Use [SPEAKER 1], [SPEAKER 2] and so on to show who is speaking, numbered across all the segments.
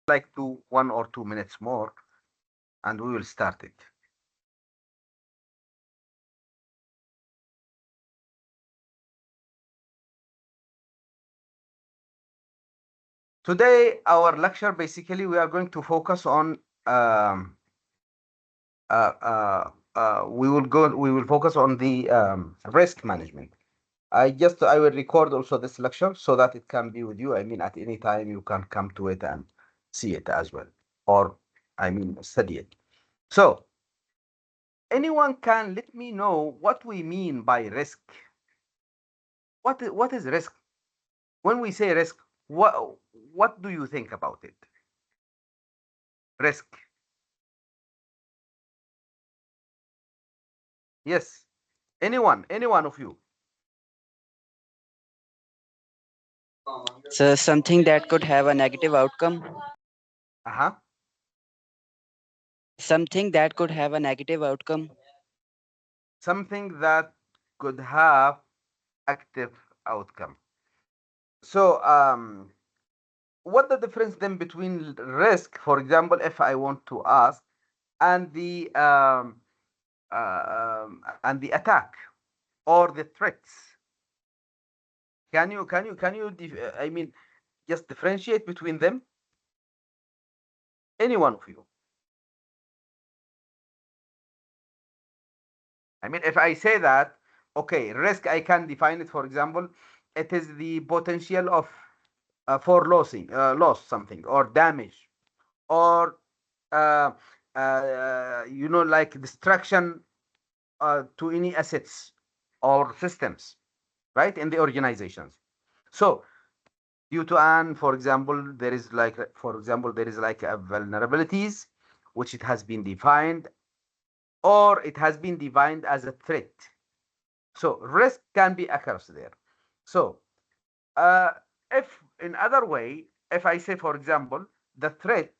[SPEAKER 1] like do 1 or 2 minutes more, and we will start it. Today, our lecture basically we are going to focus on um, we will focus on the risk management. I will record also this lecture so that it can be with you. I mean, at any time you can come to it and see it as well, or I mean, study it. So, anyone can let me know what we mean by risk? What is risk? When we say risk, what do you think about it? Risk. Yes. Any one of you.
[SPEAKER 2] So something that could have a negative outcome.
[SPEAKER 1] Uh-huh.
[SPEAKER 2] Something that could have a negative outcome.
[SPEAKER 1] Something that could have active outcome. So, what the difference then between risk, for example, if I want to ask, and the attack or the threats? I mean, just differentiate between them? Any one of you? I mean, if I say that, okay, risk, I can define it. For example, it is the potential of for loss something or damage or uh, like destruction to any assets or systems, right, in the organizations. So due to an, for example, there is like a vulnerabilities, which it has been defined, or it has been defined as a threat. So risk can be occurs there. So uh, if in other way, if I say, for example, the threat,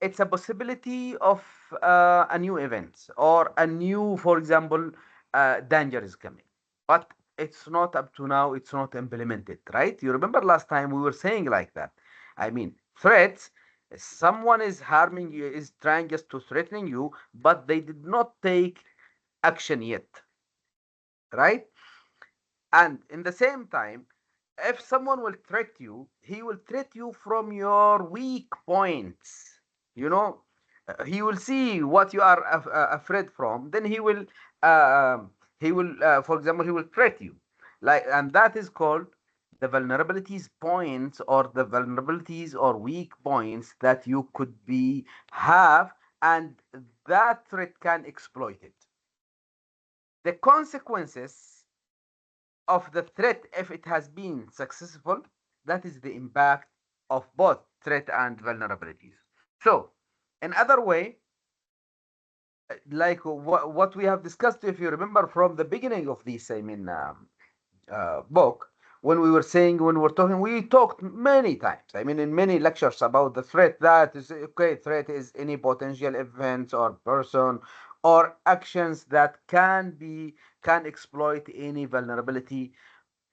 [SPEAKER 1] it's a possibility of a new event or a new, for example, danger is coming, but it's not up to now. It's not implemented, right? You remember last time we were saying like that. I mean, threats. Someone is harming you, is trying just to threaten you, but they did not take action yet, right? And in the same time, if someone will threat you, he will threat you from your weak points. You know, he will see what you are afraid from. Then he will, for example, he will threat you, like, and that is called the vulnerabilities points or the vulnerabilities or weak points that you could be have, and that threat can exploit it. The consequences of the threat, if it has been successful, that is the impact of both threat and vulnerabilities. So, in other way, like what we have discussed, if you remember from the beginning of this, I mean, book, when we were saying, when we were talking, we talked many times, I mean, in many lectures about the threat. That is, okay, threat is any potential events or person or actions that can exploit any vulnerability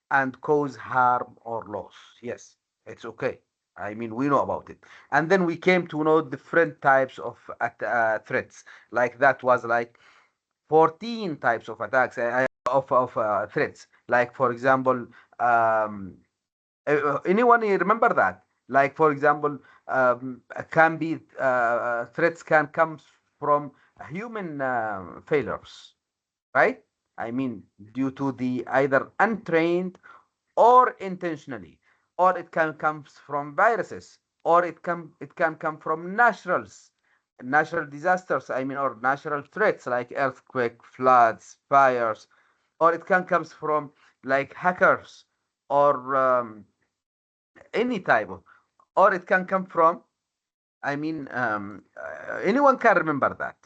[SPEAKER 1] and cause harm or loss. Yes, it's okay. I mean, we know about it. And then we came to know different types of threats. Like that was like 14 types of attacks, of threats. Like, for example, um, anyone remember that? Like, for example, can be threats can come from human failures, right? I mean, due to the either untrained or intentionally, or it can come from viruses, or it can come from natural disasters. I mean, or natural threats like earthquake, floods, fires, or it can comes from like hackers or any type of, or it can come from. I mean, anyone can remember that?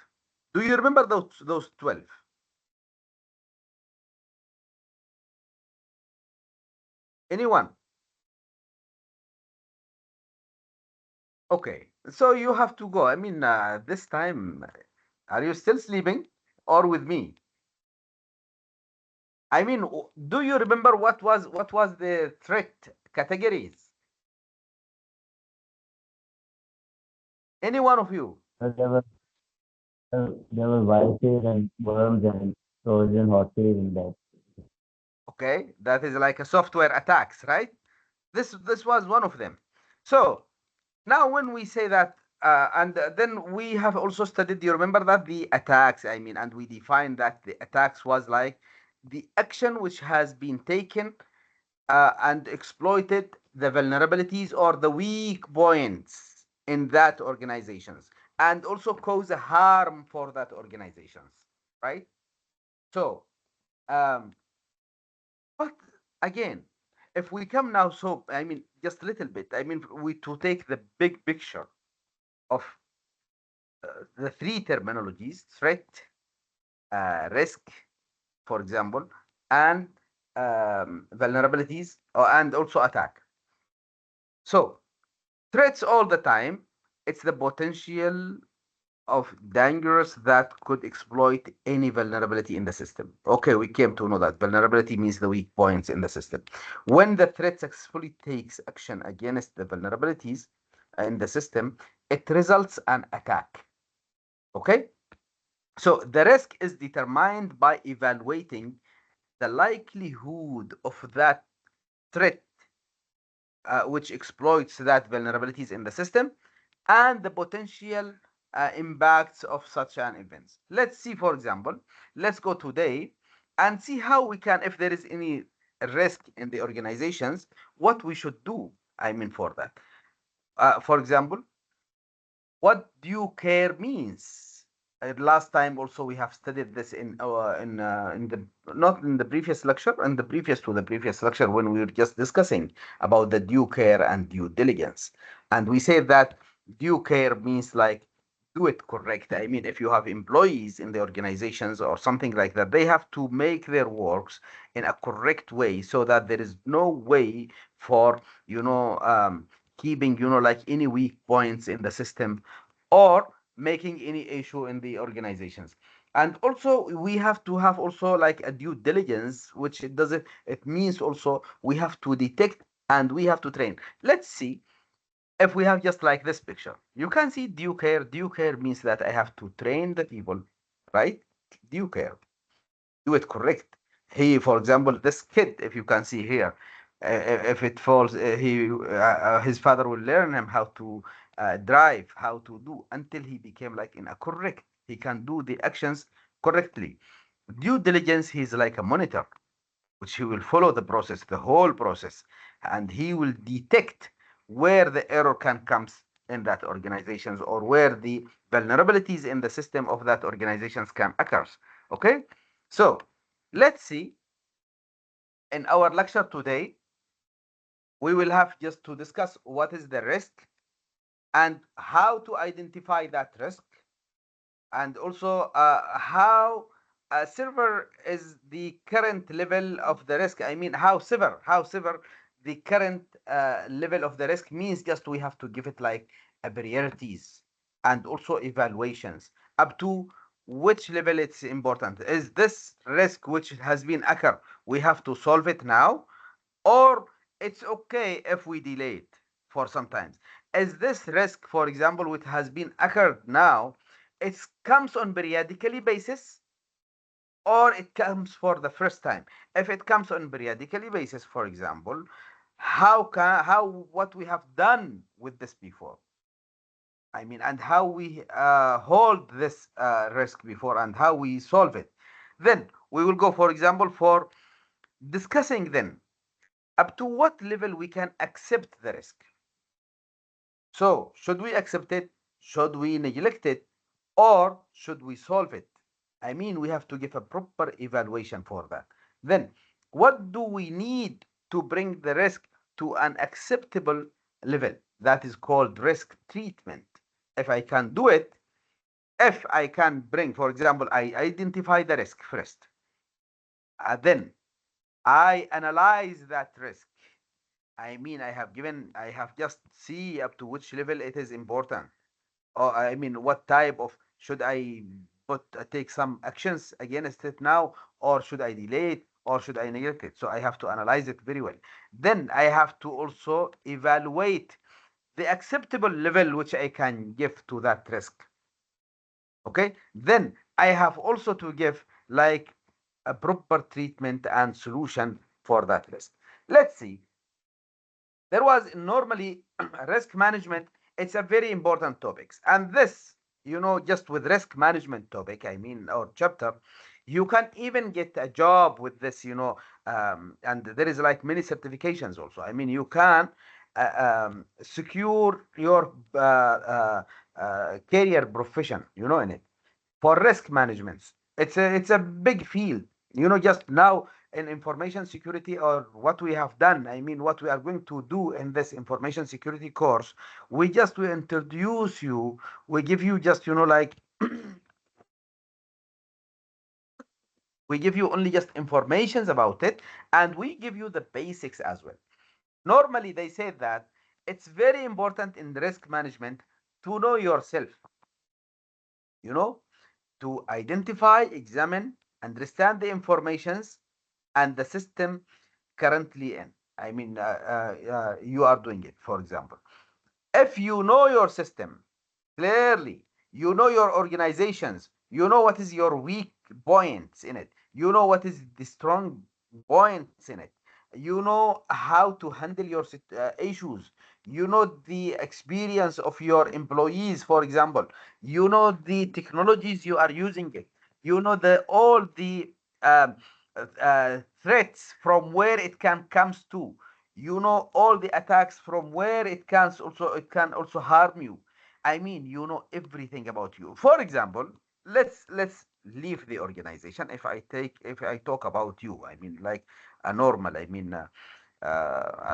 [SPEAKER 1] Do you remember those 12? Anyone? Okay, so you have to go. I mean, this time, are you still sleeping or with me? I mean, do you remember what was the threat categories? Any one of you?
[SPEAKER 3] There were there were viruses and worms and Trojan horses in that.
[SPEAKER 1] Okay, that is like a software attacks, right? This was one of them. So now when we say that, and then we have also studied, you remember that the attacks, I mean, and we defined that the attacks was like the action which has been taken and exploited the vulnerabilities or the weak points in that organizations and also cause a harm for that organizations, right? So, um, but again, if we come now, so I mean, just a little bit, I mean, we to take the big picture of the three terminologies: threat, risk, for example, and vulnerabilities, and also attack. So threats all the time, it's the potential of dangerous that could exploit any vulnerability in the system. Okay, we came to know that vulnerability means the weak points in the system. When the threat successfully takes action against the vulnerabilities in the system, it results an attack. Okay? So the risk is determined by evaluating the likelihood of that threat which exploits that vulnerabilities in the system and the potential impacts of such an event. Let's see, for example, let's go today and see how we can, if there is any risk in the organizations, what we should do. I mean, for that. For example, what due care means. Last time also we have studied this in the not in the previous lecture, in the previous to the previous lecture when we were just discussing about the due care and due diligence, and we said that due care means like do it correct. I mean, if you have employees in the organizations or something like that, they have to make their works in a correct way so that there is no way for keeping like any weak points in the system or making any issue in the organizations. And also we have to have also like a due diligence, which it means also we have to detect and we have to train. Let's see if we have just like this picture. You can see due care. Due care means that I have to train the people, right? Due care, do it correct. He, for example, this kid, if you can see here, if it falls, his father will learn him how to drive, how to do until he became like in a correct. He can do the actions correctly. Due diligence, he's like a monitor, which he will follow the process, the whole process, and he will detect where the error can comes in that organizations or where the vulnerabilities in the system of that organizations can occurs. Okay, so let's see in our lecture today we will have just to discuss what is the risk and how to identify that risk, and also how severe is the current level of the risk. I mean, how severe the current level of the risk means. Just we have to give it like a priorities and also evaluations up to which level it's important. Is this risk which has been occurred, we have to solve it now, or it's okay if we delay it for some times? Is this risk, for example, which has been occurred now, it comes on periodically basis or it comes for the first time? If it comes on periodically basis, for example, how what we have done with this before, I mean, and how we hold this risk before and how we solve it. Then we will go, for example, for discussing then up to what level we can accept the risk. So, should we accept it? Should we neglect it? Or should we solve it? I mean, we have to give a proper evaluation for that. Then, what do we need to bring the risk to an acceptable level? That is called risk treatment. If I can do it, if I can bring, for example, I identify the risk first, then I analyze that risk. I mean, I have just see up to which level it is important. Or I mean, what type of should I take some actions against it now, or should I delay it, or should I neglect it? So I have to analyze it very well. Then I have to also evaluate the acceptable level which I can give to that risk. Okay, then I have also to give like a proper treatment and solution for that risk. Let's see, there was normally risk management. It's a very important topic, and this, just with risk management topic, I mean, or chapter, you can even get a job with this, and there is like many certifications also. I mean, you can secure your career profession, in it, for risk management. It's a big field. Just now in information security, or what we have done, I mean, what we are going to do in this information security course, we introduce you, we give you just, like, we give you only just informations about it, and we give you the basics as well. Normally, they say that it's very important in risk management to know yourself, you know, to identify, examine, understand the informations and the system currently in. I mean, you are doing it, for example. If you know your system clearly, you know your organizations, you know what is your weak points in it, you know what is the strong points in it, you know how to handle your issues, you know the experience of your employees, for example, you know the technologies you are using it, you know the all the um, threats from where it can comes to, you know all the attacks from where it can also harm you. I mean, you know everything about you. For example, let's leave the organization. If I talk about you, I mean, like a normal, I mean,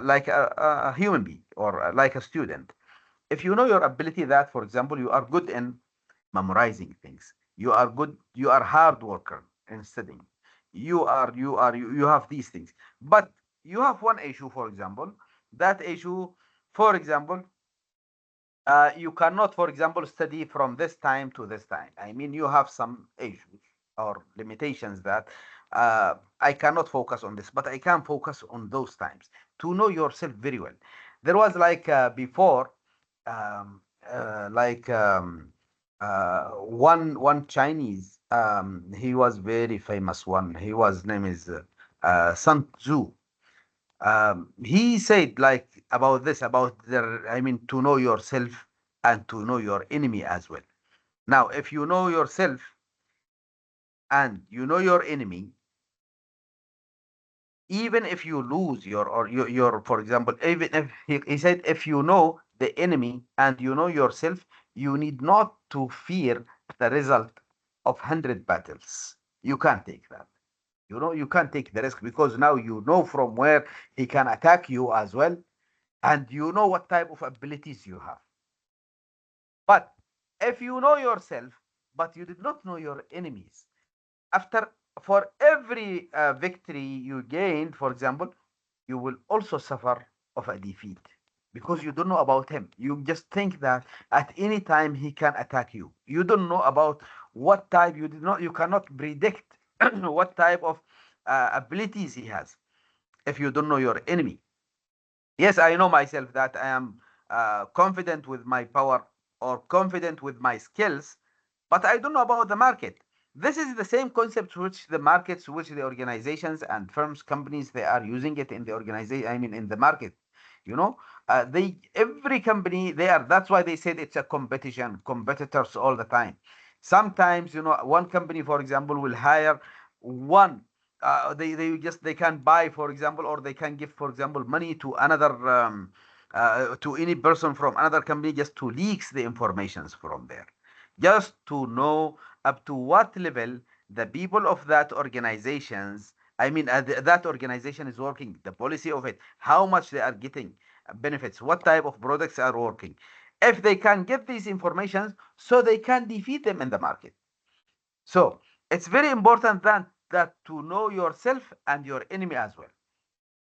[SPEAKER 1] like a human being, or like a student. If you know your ability, that, for example, you are good in memorizing things, you are hard worker in studying, you have these things, but you have one issue, for example, that issue, for example, you cannot, for example, study from this time to this time. I mean, you have some issues or limitations that I cannot focus on this, but I can focus on those times to know yourself very well. There was like before, um, like one Chinese. He was very famous one. Name is Sun Tzu. He said like about this, about the, I mean, to know yourself and to know your enemy as well. Now, if you know yourself and you know your enemy, even if you lose your, for example, even if he said, if you know the enemy and you know yourself, you need not to fear the result of 100 battles. You can't take that. You can't take the risk, because now you know from where he can attack you as well, and you know what type of abilities you have. But if you know yourself, but you did not know your enemies, after for every victory you gained, for example, you will also suffer of a defeat, because you don't know about him. You just think that at any time he can attack you. You don't know about what type. You cannot predict what type of abilities he has if you don't know your enemy. Yes, I know myself that I am confident with my power or confident with my skills, but I don't know about the market. This is the same concept which the markets, which the organizations and firms, companies, they are using it in the organization. I mean, in the market. They every company they are. That's why they said it's a competition, competitors all the time. Sometimes, one company, for example, will hire one, they can buy, for example, or they can give, for example, money to another, to any person from another company, just to leaks the informations from there, just to know up to what level the people of that organizations, I mean, that organization is working, the policy of it, how much they are getting benefits, what type of products are working. If they can get these informations, so they can defeat them in the market. So it's very important that to know yourself and your enemy as well.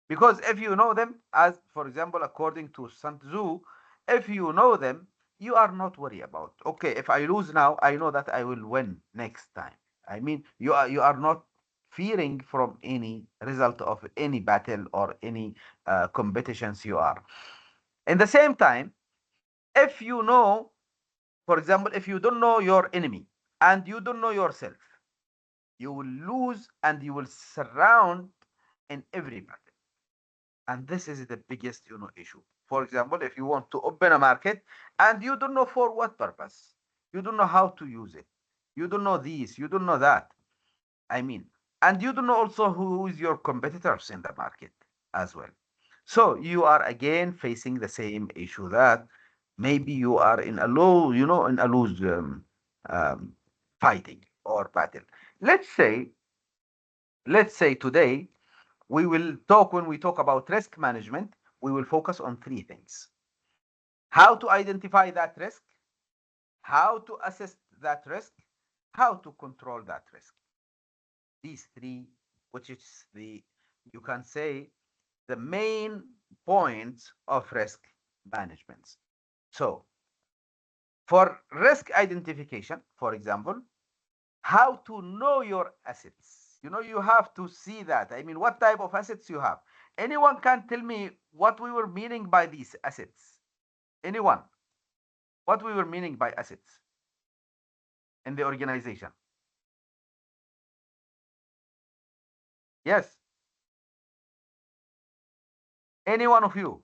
[SPEAKER 1] Because if you know them, as for example, according to Sun Tzu, if you know them, you are not worried about, okay, if I lose now, I know that I will win next time. I mean, you are not fearing from any result of any battle or any competitions you are. In the same time, If you know, for example, if you don't know your enemy and you don't know yourself, you will lose and you will surround in every battle. And this is the biggest, issue. For example, if you want to open a market and you don't know for what purpose, you don't know how to use it, you don't know this, you don't know that. I mean, and you don't know also who is your competitors in the market as well. So you are again facing the same issue that maybe you are in a low, in a lose um, fighting or battle. Let's say, let's say today we will talk when we talk about risk management, we will focus on three things: how to identify that risk, how to assess that risk, how to control that risk. These three, which is the, you can say, the main points of risk management. So for risk identification, for example, how to know your assets. You have to see that. I mean, what type of assets you have. Anyone can tell me what we were meaning by these assets? Anyone? What we were meaning by assets in the organization? Yes. Any one of you?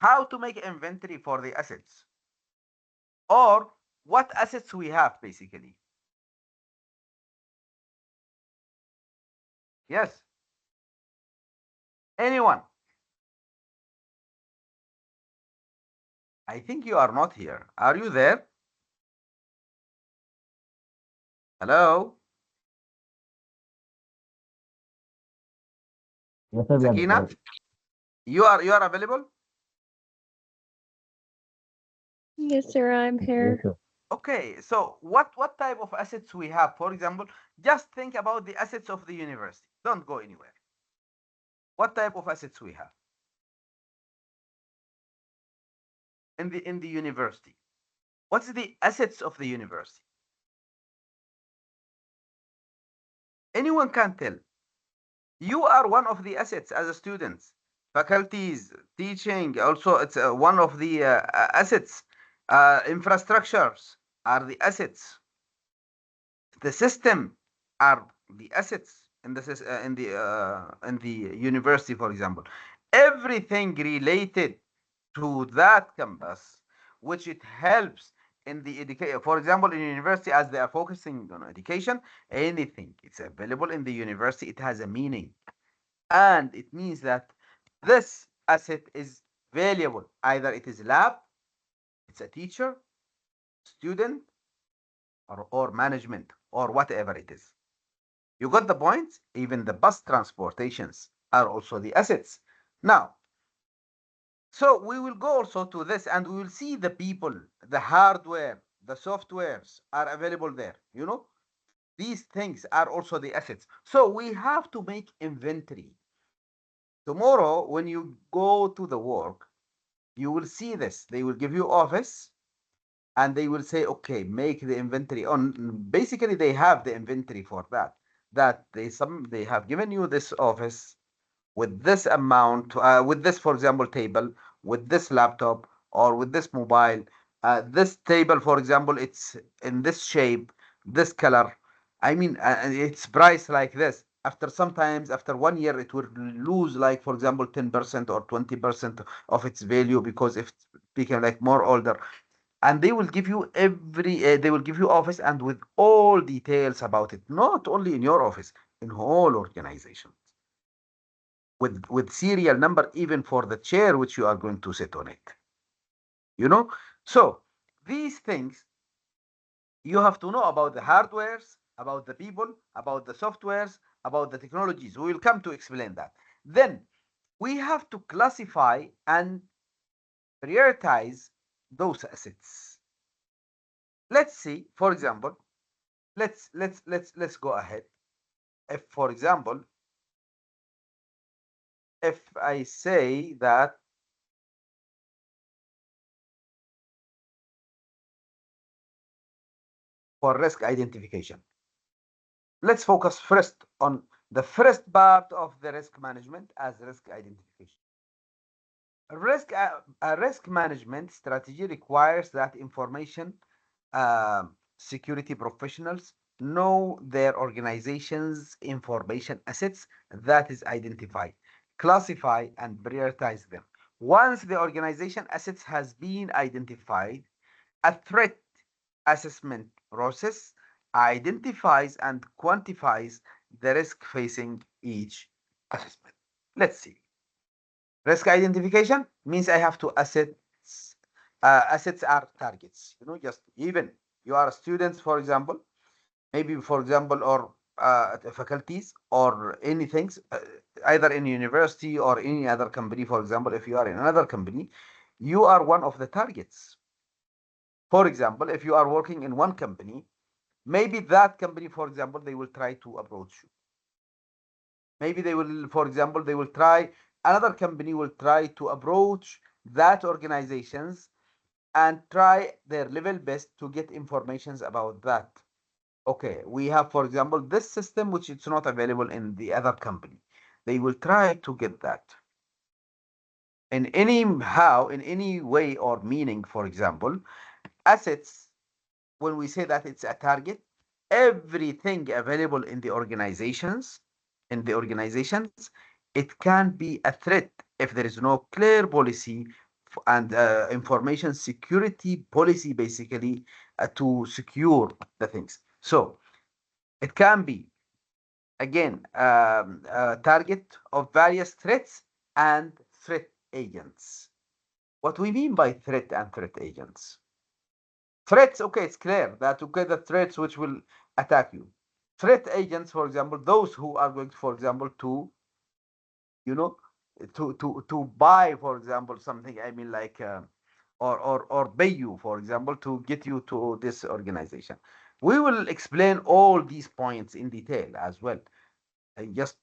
[SPEAKER 1] How to make inventory for the assets? Or what assets we have, basically? Yes. Anyone? I think you are not here. Are you there? Hello?
[SPEAKER 3] Yes, sir, we are
[SPEAKER 1] Sakina?
[SPEAKER 3] there.
[SPEAKER 1] You are available?
[SPEAKER 4] Yes, sir, I'm
[SPEAKER 3] Yes,
[SPEAKER 4] here.
[SPEAKER 3] sir.
[SPEAKER 1] Okay, so what type of assets we have? For example, just think about the assets of the university. Don't go anywhere. What type of assets we have in the university? What's the assets of the university? Anyone can tell. You are one of the assets as a student. Faculties, teaching, also it's one of the assets. Infrastructures are the assets. The system are the assets in the in the university, for example. Everything related to that campus, which it helps in the education. For example, in university, as they are focusing on education, anything it's available in the university, it has a meaning, and it means that this asset is valuable. Either it is lab, it's a teacher, student, or management, or whatever it is. You got the point? Even the bus transportations are also the assets. Now, so we will go also to this and we will see the people, the hardware, the softwares are available there. These things are also the assets. So we have to make inventory. Tomorrow, when you go to the work, you will see this. They will give you office and they will say, okay, make the inventory on. Basically, they have the inventory for that. That they have given you this office with this amount, with this, for example, table, with this laptop, or with this mobile. This table, for example, it's in this shape, this color. I mean, it's priced like this. After sometimes, after 1 year, it will lose, like, for example, 10% or 20% of its value because if it became like more older. And they will give you they will give you office and with all details about it, not only in your office, in whole organization with serial number even for the chair which you are going to sit on it. you know so these things you have to know about the hardwares, about the people, about the softwares, about the technologies. We will come to explain that. Then we have to classify and prioritize those assets. Let's see, for example, let's go ahead. If, for example, if I say that for risk identification, let's focus first on the first part of the risk management as risk identification. A risk management strategy requires that information security professionals know their organization's information assets that is identified, classify, and prioritize them. Once the organization assets has been identified, a threat assessment process identifies and quantifies the risk facing each assessment. Let's see. Risk identification means I have to assets are targets. Just even you are students, for example, maybe for example, or faculties or anything, either in university or any other company. For example, if you are in another company, you are one of the targets. For example, if you are working in one company, maybe that company, for example, they will try to approach you. Maybe they will, for example, they will try, another company will try to approach that organizations and try their level best to get informations about that. Okay, we have, for example, this system which it's not available in the other company. They will try to get that in any way or meaning. For example, assets, when we say that it's a target, everything available in the organizations, it can be a threat if there is no clear policy and information security policy, basically, to secure the things. So it can be, again, a target of various threats and threat agents. What we mean by threat and threat agents? Threats, okay, it's clear that, okay, the threats which will attack you. Threat agents, for example, those who are going, for example, to, you know, to buy, for example, something, I mean, like, or pay you, for example, to get you to this organization. We will explain all these points in detail as well. Just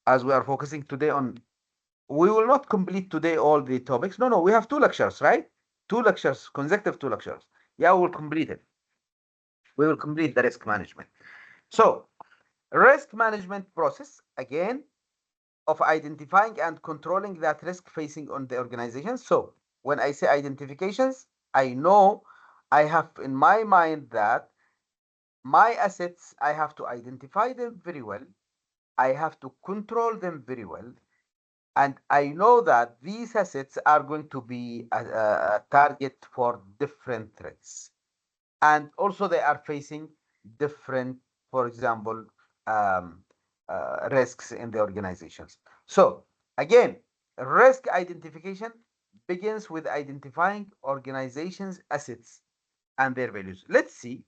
[SPEAKER 1] as we are focusing today on, we will not complete today all the topics. No, no, we have two lectures, right? Two lectures, consecutive two lectures. Yeah, we'll complete it. We will complete the risk management. So, risk management process, again, of identifying and controlling that risk facing on the organization. So, when I say identifications, I know I have in my mind that my assets, I have to identify them very well. I have to control them very well. And I know that these assets are going to be a target for different threats. And also they are facing different, for example, um, risks in the organizations. So again, risk identification begins with identifying organizations' assets and their values. Let's see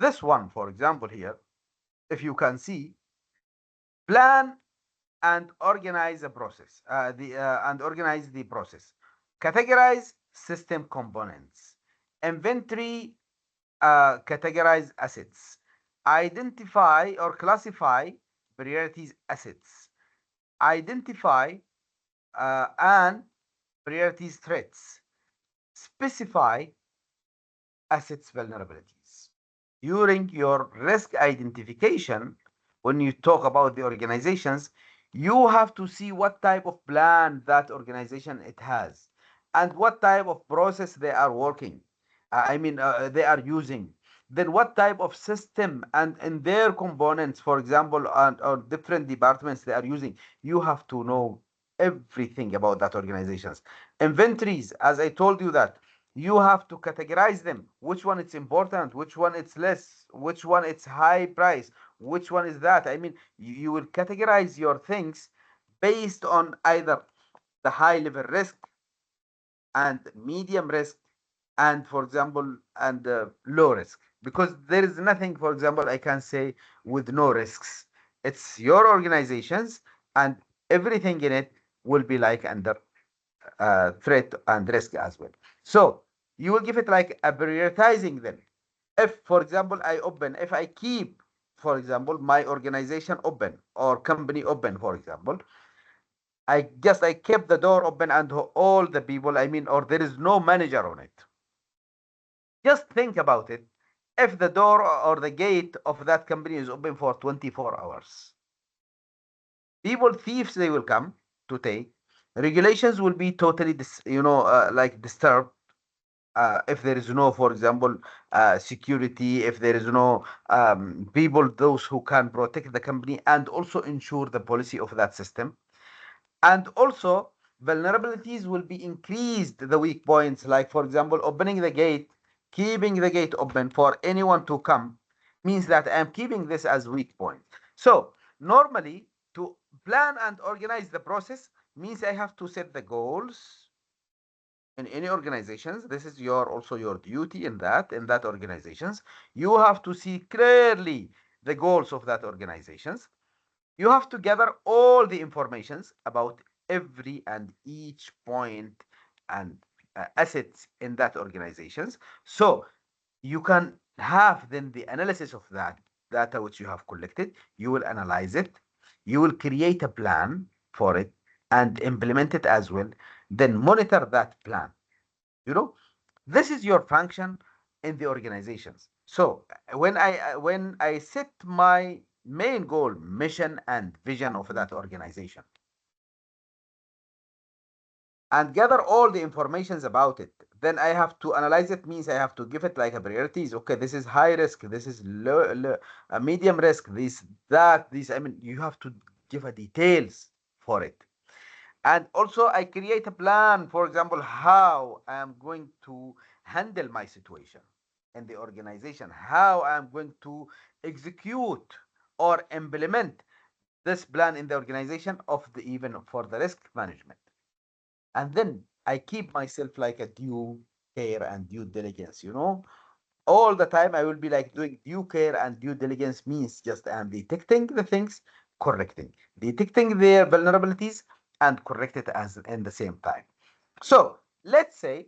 [SPEAKER 1] this one, for example, here. If you can see, plan and organize the process, and organize the process, categorize system components, inventory, categorize assets, identify or classify priorities assets, identify and priorities threats, specify assets vulnerabilities. During your risk identification, when you talk about the organizations, you have to see what type of plan that organization it has and what type of process they are working. They are using. Then what type of system and their components, for example, and or different departments they are using. You have to know everything about that organizations. Inventories, as I told you that you have to categorize them, which one it's important, which one it's less, which one it's high price, which one is that. You will categorize your things based on either the high level risk and medium risk and, for example, and low risk, because there is nothing, for example, I can say with no risks. It's your organizations, and everything in it will be like under threat and risk as well. So you will give it like a prioritizing them. If, for example, if I keep, for example, my organization open or company open, for example, I kept the door open and all the people, or there is no manager on it. Just think about it. If the door or the gate of that company is open for 24 hours, people, thieves, they will come. to take, regulations will be totally like disturbed if there is no, for example, security, if there is no people, those who can protect the company and also ensure the policy of that system. And also, vulnerabilities will be increased, the weak points, like, for example, opening the gate, keeping the gate open for anyone to come, means that I'm keeping this as weak point. So, normally, to plan and organize the process means I have to set the goals in any organizations. This is your also your duty in that organizations. You have to see clearly the goals of that organizations. You have to gather all the informations about every and each point and assets in that organizations. So you can have then the analysis of that data which you have collected. You will analyze it. You will create a plan for it and implement it as well. Then monitor that plan. You know, this is your function in the organizations. So when I set my main goal, mission and vision of that organization and gather all the informations about it, then I have to analyze it, means I have to give it like a priorities. Okay, this is high risk, this is medium risk, this, that, this. I mean, you have to give a details for it. And also I create a plan, for example, how I am going to handle my situation in the organization, how I am going to execute or implement this plan in the organization of the even for the risk management. And then I keep myself like a due care and due diligence, all the time I will be like doing due care and due diligence, means just I am detecting the things, correcting, detecting their vulnerabilities and correct it as in the same time. So let's say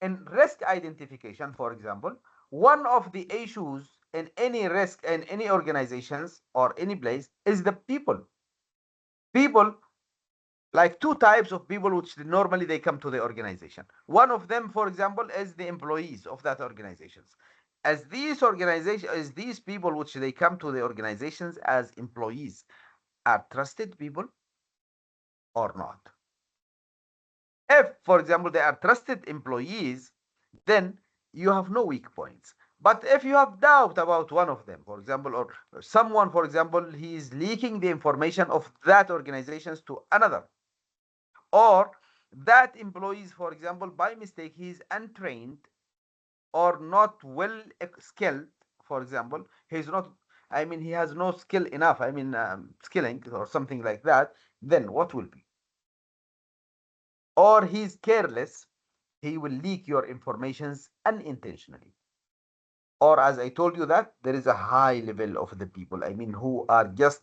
[SPEAKER 1] in risk identification, for example, one of the issues in any risk in any organizations or any place is the people, like two types of people which normally they come to the organization. One of them, for example, is the employees of that organizations. As these people which they come to the organizations as employees are trusted people or not. If, for example, they are trusted employees, then you have no weak points. But if you have doubt about one of them, for example, or someone, for example, he is leaking the information of that organizations to another, or that employees, for example, by mistake, he is untrained or not well skilled, for example, he's not, I mean, he has no skill enough, I mean, skilling or something like that, then what will be? Or he's careless, he will leak your informations unintentionally. Or as I told you that there is a high level of the people, I mean, who are just,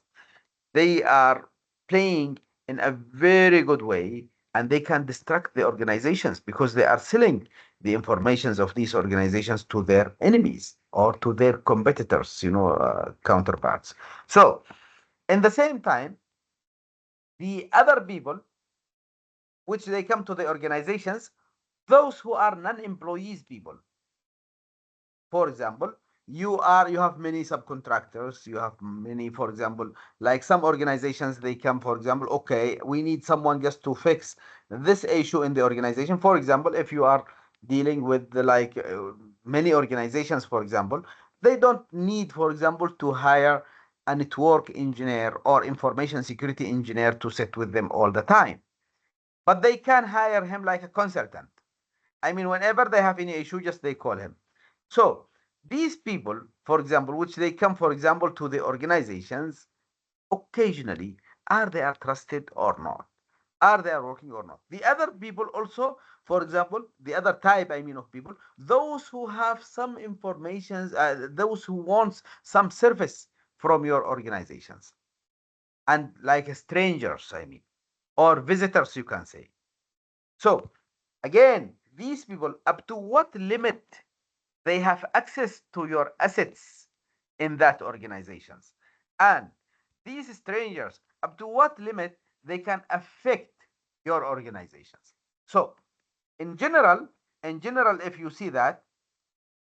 [SPEAKER 1] they are playing in a very good way and they can distract the organizations because they are selling the informations of these organizations to their enemies or to their competitors, counterparts. So in the same time, the other people which they come to the organizations, those who are non-employees people, for example, you have many subcontractors, you have many, for example, like some organizations, they come, for example, okay, we need someone just to fix this issue in the organization. For example, if you are dealing with many organizations, for example, they don't need, for example, to hire a network engineer or information security engineer to sit with them all the time, but they can hire him like a consultant. I mean, whenever they have any issue, just they call him. So these people, for example, which they come, for example, to the organizations, occasionally, are they are trusted or not? Are they are working or not? The other people also, for example, the other type, I mean, of people, those who have some information, those who wants some service from your organizations, and like strangers, I mean, or visitors, you can say. So again, these people, up to what limit they have access to your assets in that organizations, and these strangers, up to what limit they can affect your organizations. So in general, if you see that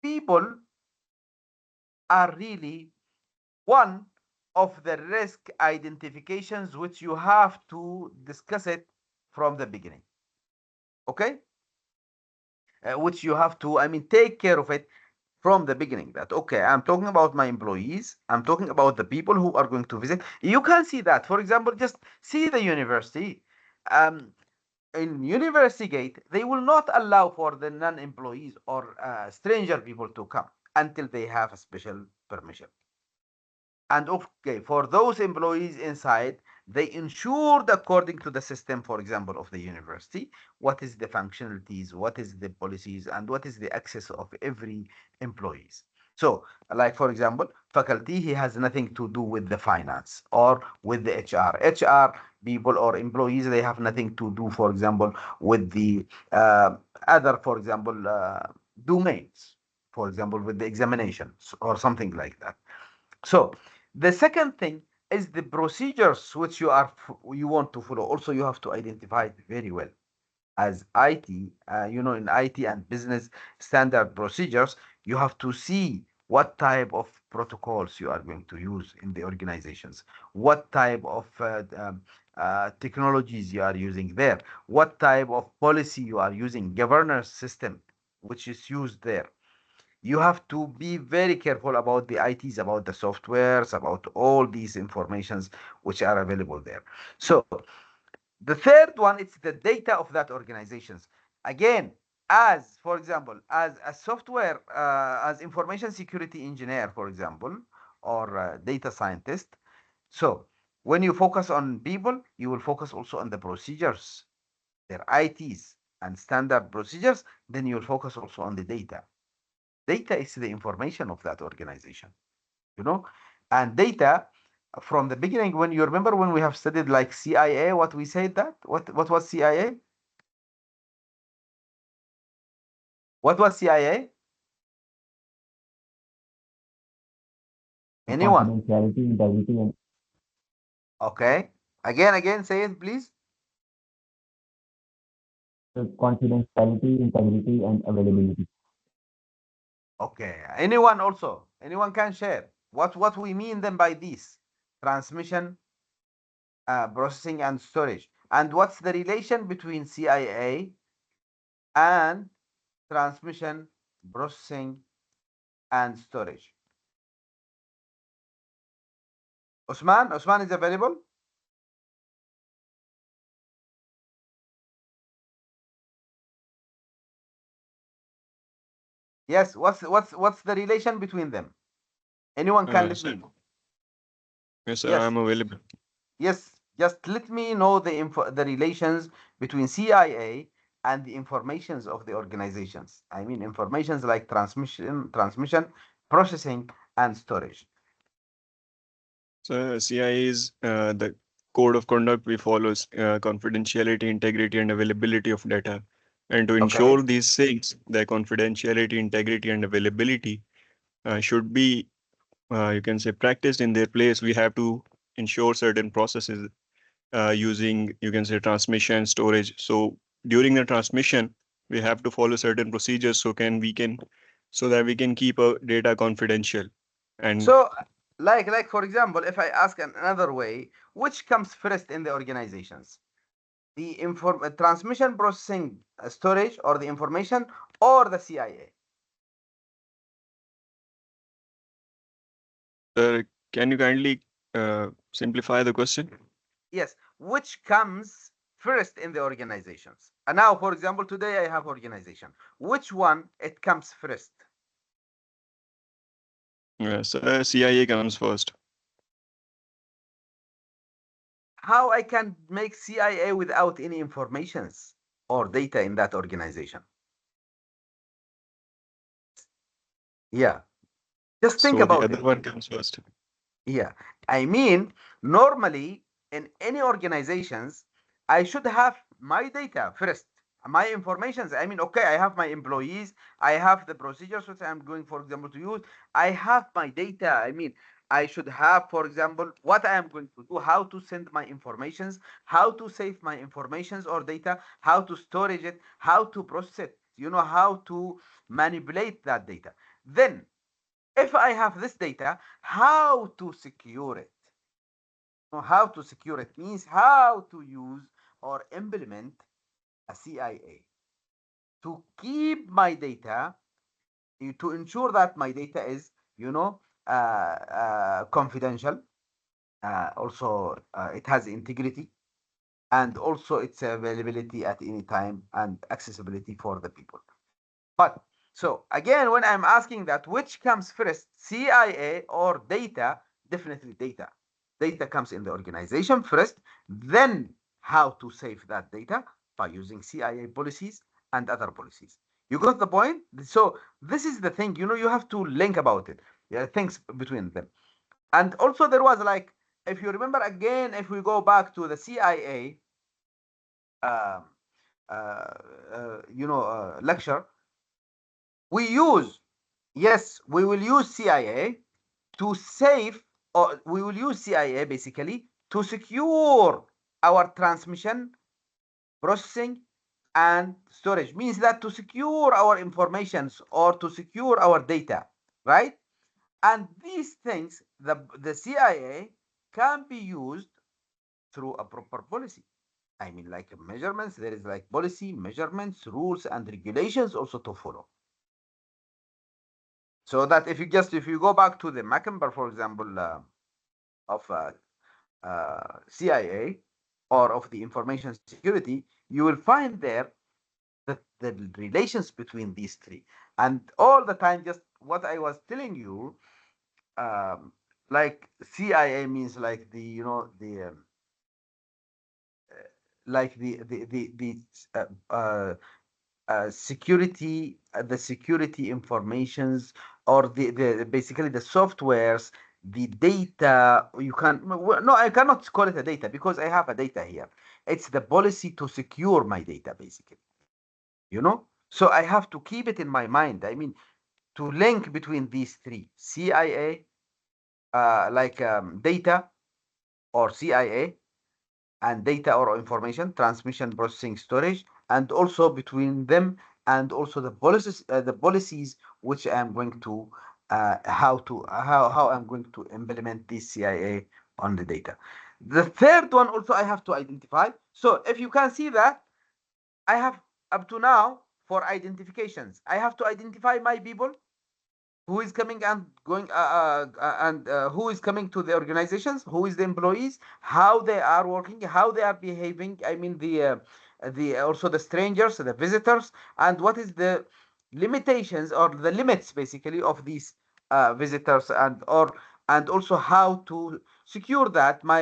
[SPEAKER 1] people are really one of the risk identifications which you have to discuss it from the beginning. Okay? Which you have to, I mean, take care of it from the beginning. That, okay, I'm talking about my employees, I'm talking about the people who are going to visit. You can see that, for example, just see the university. Um, in University Gate, they will not allow for the non-employees or stranger people to come until they have a special permission. And okay, for those employees inside, they ensured according to the system, for example, of the university, what is the functionalities, what is the policies, and what is the access of every employees. So, like for example, faculty, he has nothing to do with the finance or with the HR. HR people or employees, they have nothing to do, for example, with the other, for example, domains, for example, with the examinations or something like that. So the second thing is the procedures which you want to follow. Also, you have to identify it very well. As IT, in IT and business standard procedures, you have to see what type of protocols you are going to use in the organizations, what type of technologies you are using there, what type of policy you are using, governance system which is used there. You have to be very careful about the ITs, about the softwares, about all these informations which are available there. So the third one is the data of that organizations. Again, as for example, as a software, as information security engineer, for example, or data scientist. So when you focus on people, you will focus also on the procedures, their ITs and standard procedures. Then you will focus also on the data. Data is the information of that organization, you know, and data from the beginning. When you remember when we have studied like CIA, what we said that what was CIA? What was CIA?
[SPEAKER 3] The
[SPEAKER 1] Anyone?
[SPEAKER 3] confidentiality, integrity, and
[SPEAKER 1] Okay. Again, say it, please.
[SPEAKER 3] the confidentiality, integrity, and availability.
[SPEAKER 1] Okay. Anyone also? Anyone can share what we mean then by this transmission, processing, and storage, and what's the relation between CIA and transmission, processing, and storage? Osman is available. Yes. What's the relation between them? Anyone can let
[SPEAKER 5] Sir,
[SPEAKER 1] me know.
[SPEAKER 5] yes, sir,
[SPEAKER 1] Yes.
[SPEAKER 5] I'm available.
[SPEAKER 1] Yes. Just let me know the relations between CIA and the informations of the organizations. I mean informations like transmission, processing, and storage.
[SPEAKER 5] So, CI is the code of conduct we follow, confidentiality, integrity, and availability of data. And to
[SPEAKER 1] Okay.
[SPEAKER 5] ensure these things, the confidentiality, integrity, and availability should be, you can say, practiced in their place. We have to ensure certain processes using, you can say, transmission, storage. So during the transmission, we have to follow certain procedures so that we can keep our data confidential. And
[SPEAKER 1] So like for example, if I ask another way, which comes first in the organizations? The transmission, processing, storage, or the information, or the CIA?
[SPEAKER 5] can you kindly simplify the question?
[SPEAKER 1] Yes, which comes first in the organizations. And now, for example, today I have organization. Which one it comes first?
[SPEAKER 5] Yes, CIA comes first.
[SPEAKER 1] How I can make CIA without any informations or data in that organization? Yeah, just think
[SPEAKER 5] So the
[SPEAKER 1] about
[SPEAKER 5] other
[SPEAKER 1] it.
[SPEAKER 5] one comes first.
[SPEAKER 1] Yeah, I mean, normally in any organizations, I should have my data first, my informations. I mean, okay, I have my employees, I have the procedures which I'm going, for example, to use. I have my data. I mean, I should have, for example, what I am going to do, how to send my informations, how to save my informations or data, how to storage it, how to process it, how to manipulate that data. Then if I have this data, how to secure it? How to secure it means how to use or implement a CIA to keep my data, to ensure that my data is, confidential. Also, it has integrity, and also its availability at any time and accessibility for the people. But so again, when I'm asking that, which comes first, CIA or data? Definitely data. Data comes in the organization first, then how to save that data by using CIA policies and other policies. You got the point? So this is the thing, you have to link about it. Yeah, things between them. And also there was like, if you remember again, if we go back to the CIA, um, lecture, we use, yes, we will use CIA to save, or we will use CIA basically to secure our transmission, processing, and storage. Means that to secure our informations or to secure our data, right? And these things, the CIA can be used through a proper policy. I mean, like measurements, there is like policy, measurements, rules, and regulations also to follow. So that if you go back to the Mackenber, for example, of CIA or of the information security, you will find there the relations between these three. And all the time, just what I was telling you, um, like CIA means like the, like the security, the security informations, or the basically the softwares, the data. You can, no, I cannot call it a data because I have a data here. It's the policy to secure my data, basically. So I have to keep it in my mind. I mean, to link between these three: CIA, like data or CIA, and data or information transmission, processing, storage, and also between them, and also the policies which I'm going to, how I'm going to implement this CIA on the data. The third one also I have to identify. So if you can see that I have, up to now, for identifications, I have to identify my people, who is coming and going, and who is coming to the organizations, who is the employees, how they are working, how they are behaving. I mean, the also the strangers, the visitors, and what is the limitations or the limits basically of these visitors, and also how to secure that my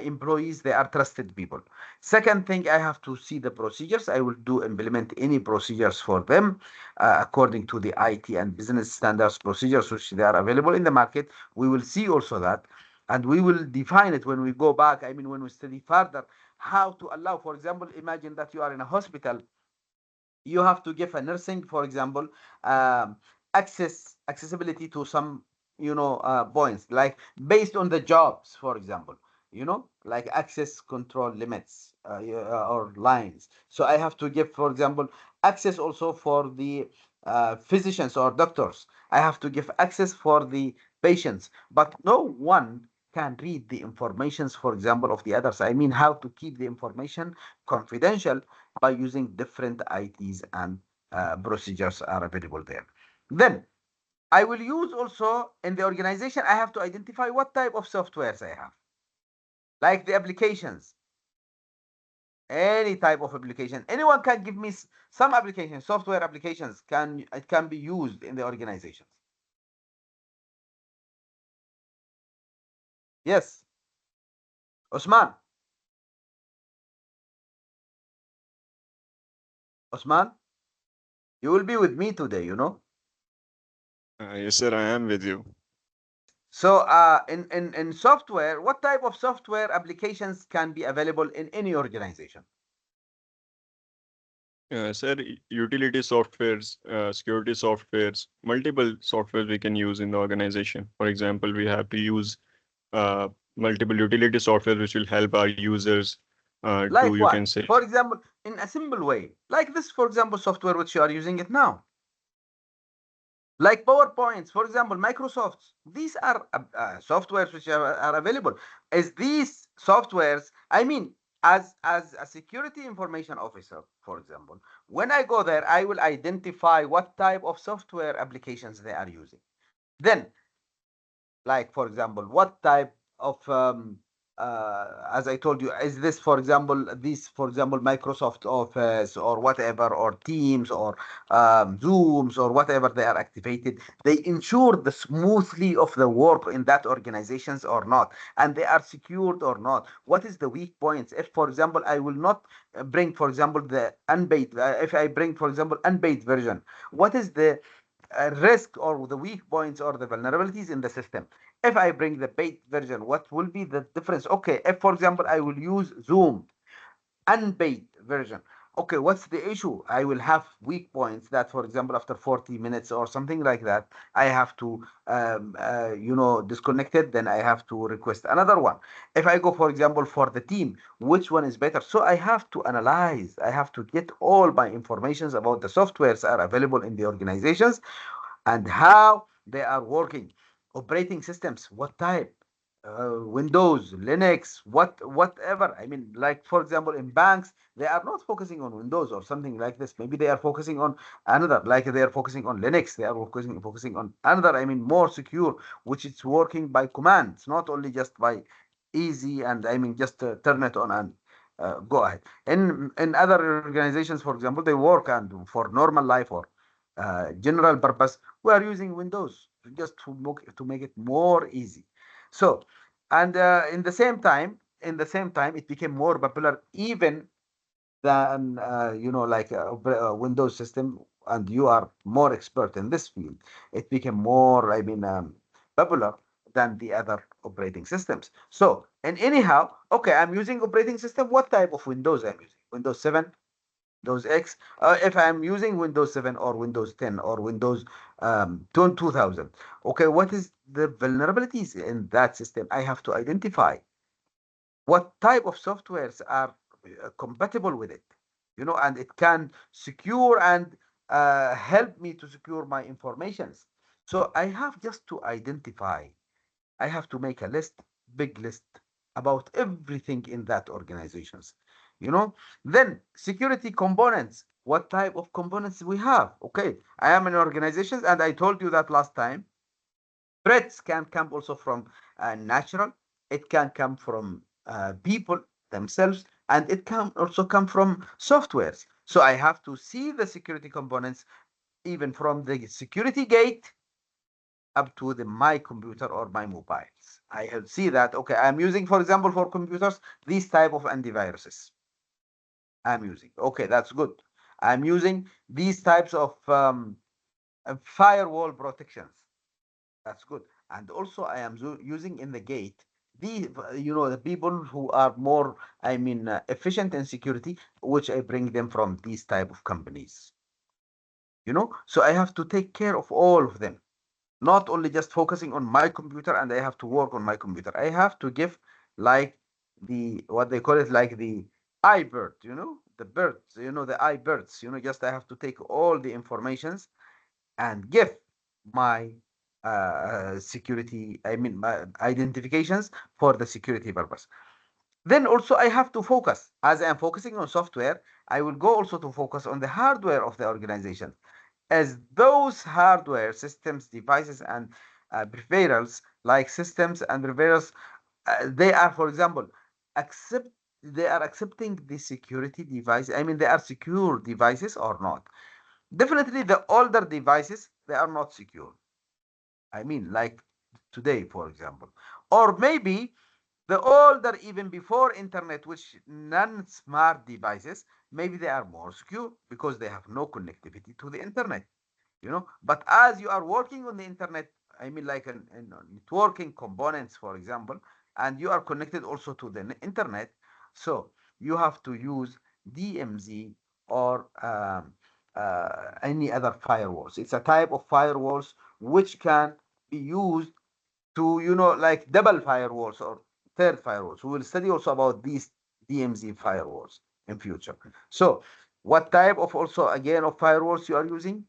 [SPEAKER 1] employees, they are trusted people. Second thing, I have to see the procedures. I will do implement any procedures for them according to the IT and business standards procedures which they are available in the market. We will see also that, and we will define it when we go back. I mean, when we study further, how to allow, for example, imagine that you are in a hospital, you have to give a nursing, for example, um, accessibility to some, points, like based on the jobs, for example, like access control limits, or lines. So I have to give, for example, access also for the physicians or doctors. I have to give access for the patients, but no one can read the informations, for example, of the others. I mean, how to keep the information confidential by using different ITs and procedures are available there. Then I will use also in the organization, I have to identify what type of softwares I have, like the applications, any type of application. Anyone can give me some applications, software applications, it can be used in the organizations. Yes, Osman, Osman, you will be with me today.
[SPEAKER 5] Yes, sir, I am with you.
[SPEAKER 1] So in software, what type of software applications can be available in any organization?
[SPEAKER 5] Sir, utility softwares, security softwares, multiple softwares we can use in the organization. For example, we have to use uh, multiple utility software which will help our users to,
[SPEAKER 1] Like
[SPEAKER 5] you can
[SPEAKER 1] what?
[SPEAKER 5] say,
[SPEAKER 1] For example, in a simple way, like this, for example, software which you are using it now. like PowerPoints, for example, Microsoft's. These are softwares which are available. As these softwares, I mean, as a security information officer, for example, when I go there, I will identify what type of software applications they are using. Then, like for example, what type of as I told you, is this for example, this for example Microsoft Office or whatever, or Teams or Zooms or whatever they are activated, they ensure the smoothly of the work in that organizations or not, and they are secured or not. What is the weak points? If for example I will not bring for example the unpaid, if I bring for example unpaid version, what is the risk or the weak points or the vulnerabilities in the system? If I bring the paid version, what will be the difference? Okay, if for example I will use Zoom unpaid version, okay, what's the issue? I will have weak points that for example after 40 minutes or something like that, I have to disconnect it, then I have to request another one. If I go for example for the team, which one is better? So I have to analyze, I have to get all my informations about the softwares are available in the organizations and how they are working. Operating systems, what type? Windows, Linux, whatever. I mean, like for example, in banks, they are not focusing on Windows or something like this. Maybe they are focusing on another, like they are focusing on Linux. They are focusing on another. I mean, more secure, which is working by commands, not only just by easy. And I mean, just turn it on and go ahead. In other organizations, for example, they work and for normal life or general purpose, we are using Windows just to make it more easy. So, and in the same time, it became more popular even than like Windows system. And you are more expert in this field. It became more, I mean, popular than the other operating systems. So, and anyhow, okay, I'm using operating system. What type of Windows I'm using? Windows 7, Windows X. If I'm using Windows 7 or Windows 10 or Windows 2000, okay, what is the vulnerabilities in that system? I have to identify what type of softwares are compatible with it, and it can secure and help me to secure my informations. So I have just to identify, I have to make a list, big list about everything in that organizations. You know, then security components. What type of components we have? Okay, I am in organizations, and I told you that last time. Threats can come also from natural. It can come from people themselves, and it can also come from softwares. So I have to see the security components even from the security gate up to the my computer or my mobiles. I will see that, okay, I'm using, for example, for computers, these type of antiviruses I'm using. Okay, that's good. I'm using these types of firewall protections. That's good. And also I am using in the gate the the people who are more, I mean, efficient in security, which I bring them from these type of companies. So I have to take care of all of them, not only just focusing on my computer, and I have to work on my computer. I have to give like the what they call it, like the iBird, the birds, the iBirds, just I have to take all the informations and give my security, I mean, my identifications for the security purpose. Then also I have to focus. As I am focusing on software, I will go also to focus on the hardware of the organization, as those hardware systems, devices, and peripherals, like systems and peripherals, they are, for example, accept they are accepting the security device. I mean, they are secure devices or not. Definitely, the older devices, they are not secure. I mean, like today, for example, or maybe the older, even before internet, which non-smart devices, maybe they are more secure because they have no connectivity to the internet. But as you are working on the internet, I mean, like in networking components, for example, and you are connected also to the internet, so you have to use DMZ or any other firewalls. It's a type of firewalls which can be used to, like double firewalls or third firewalls. We will study also about these DMZ firewalls in future. So what type of also again of firewalls you are using?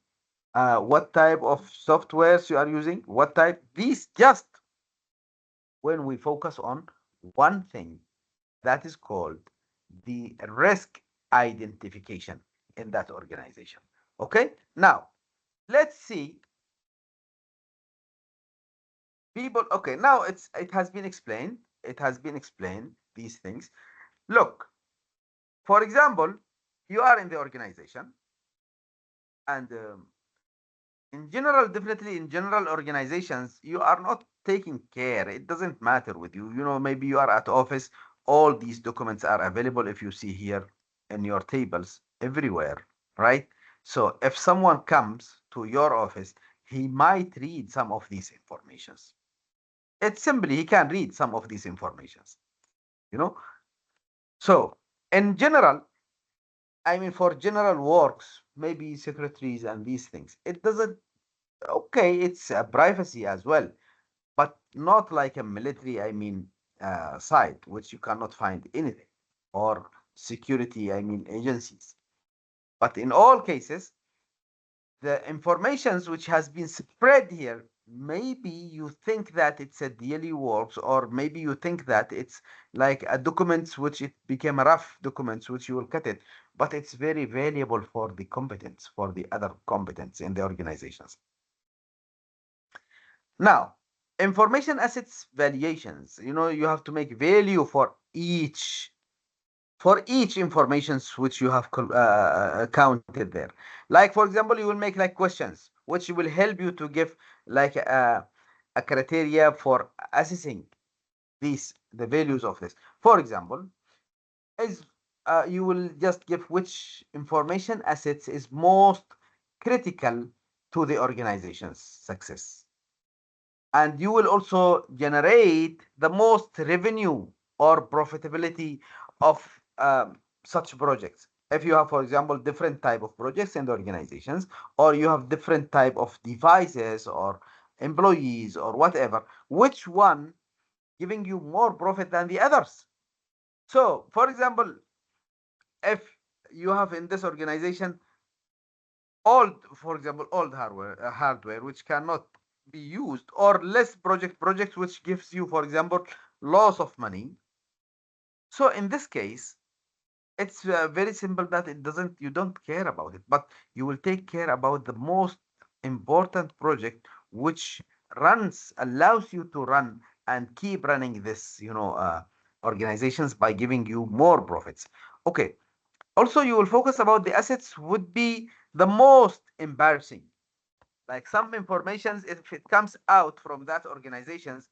[SPEAKER 1] what type of softwares you are using, what type, these just when we focus on one thing that is called the risk identification in that organization. Okay, now let's see people. Okay, now it has been explained. It has been explained these things. Look, for example, you are in the organization, and in general, definitely in general organizations, you are not taking care. It doesn't matter with you. You know, maybe you are at office. All these documents are available if you see here in your tables everywhere, right? So if someone comes to your office, he might read some of these informations. It's simply he can read some of these informations, you know. So in general, I mean, for general works, maybe secretaries and these things, it doesn't. Okay, it's a privacy as well, but not like a military, I mean, site, which you cannot find anything, or security, I mean, agencies. But in all cases, the informations which has been spread here, maybe you think that it's a daily works, or maybe you think that it's like a documents which it became rough documents which you will cut it, but it's very valuable for the competence, for the other competence in the organizations. Now, information assets valuations, you know, you have to make value for each information which you have counted there. Like, for example, you will make like questions, which will help you to give like a criteria for assessing the values of this. For example, is you will just give which information assets is most critical to the organization's success, and you will also generate the most revenue or profitability of such projects. If you have, for example, different type of projects in the organizations, or you have different type of devices or employees or whatever, which one giving you more profit than the others? So for example, if you have in this organization old, for example, old hardware which cannot be used, or less projects which gives you, for example, loss of money. So in this case, it's very simple that it doesn't, you don't care about it, but you will take care about the most important project which allows you to run and keep running this, organizations by giving you more profits. Okay, also you will focus about the assets would be the most embarrassing, like some informations, if it comes out from that organizations,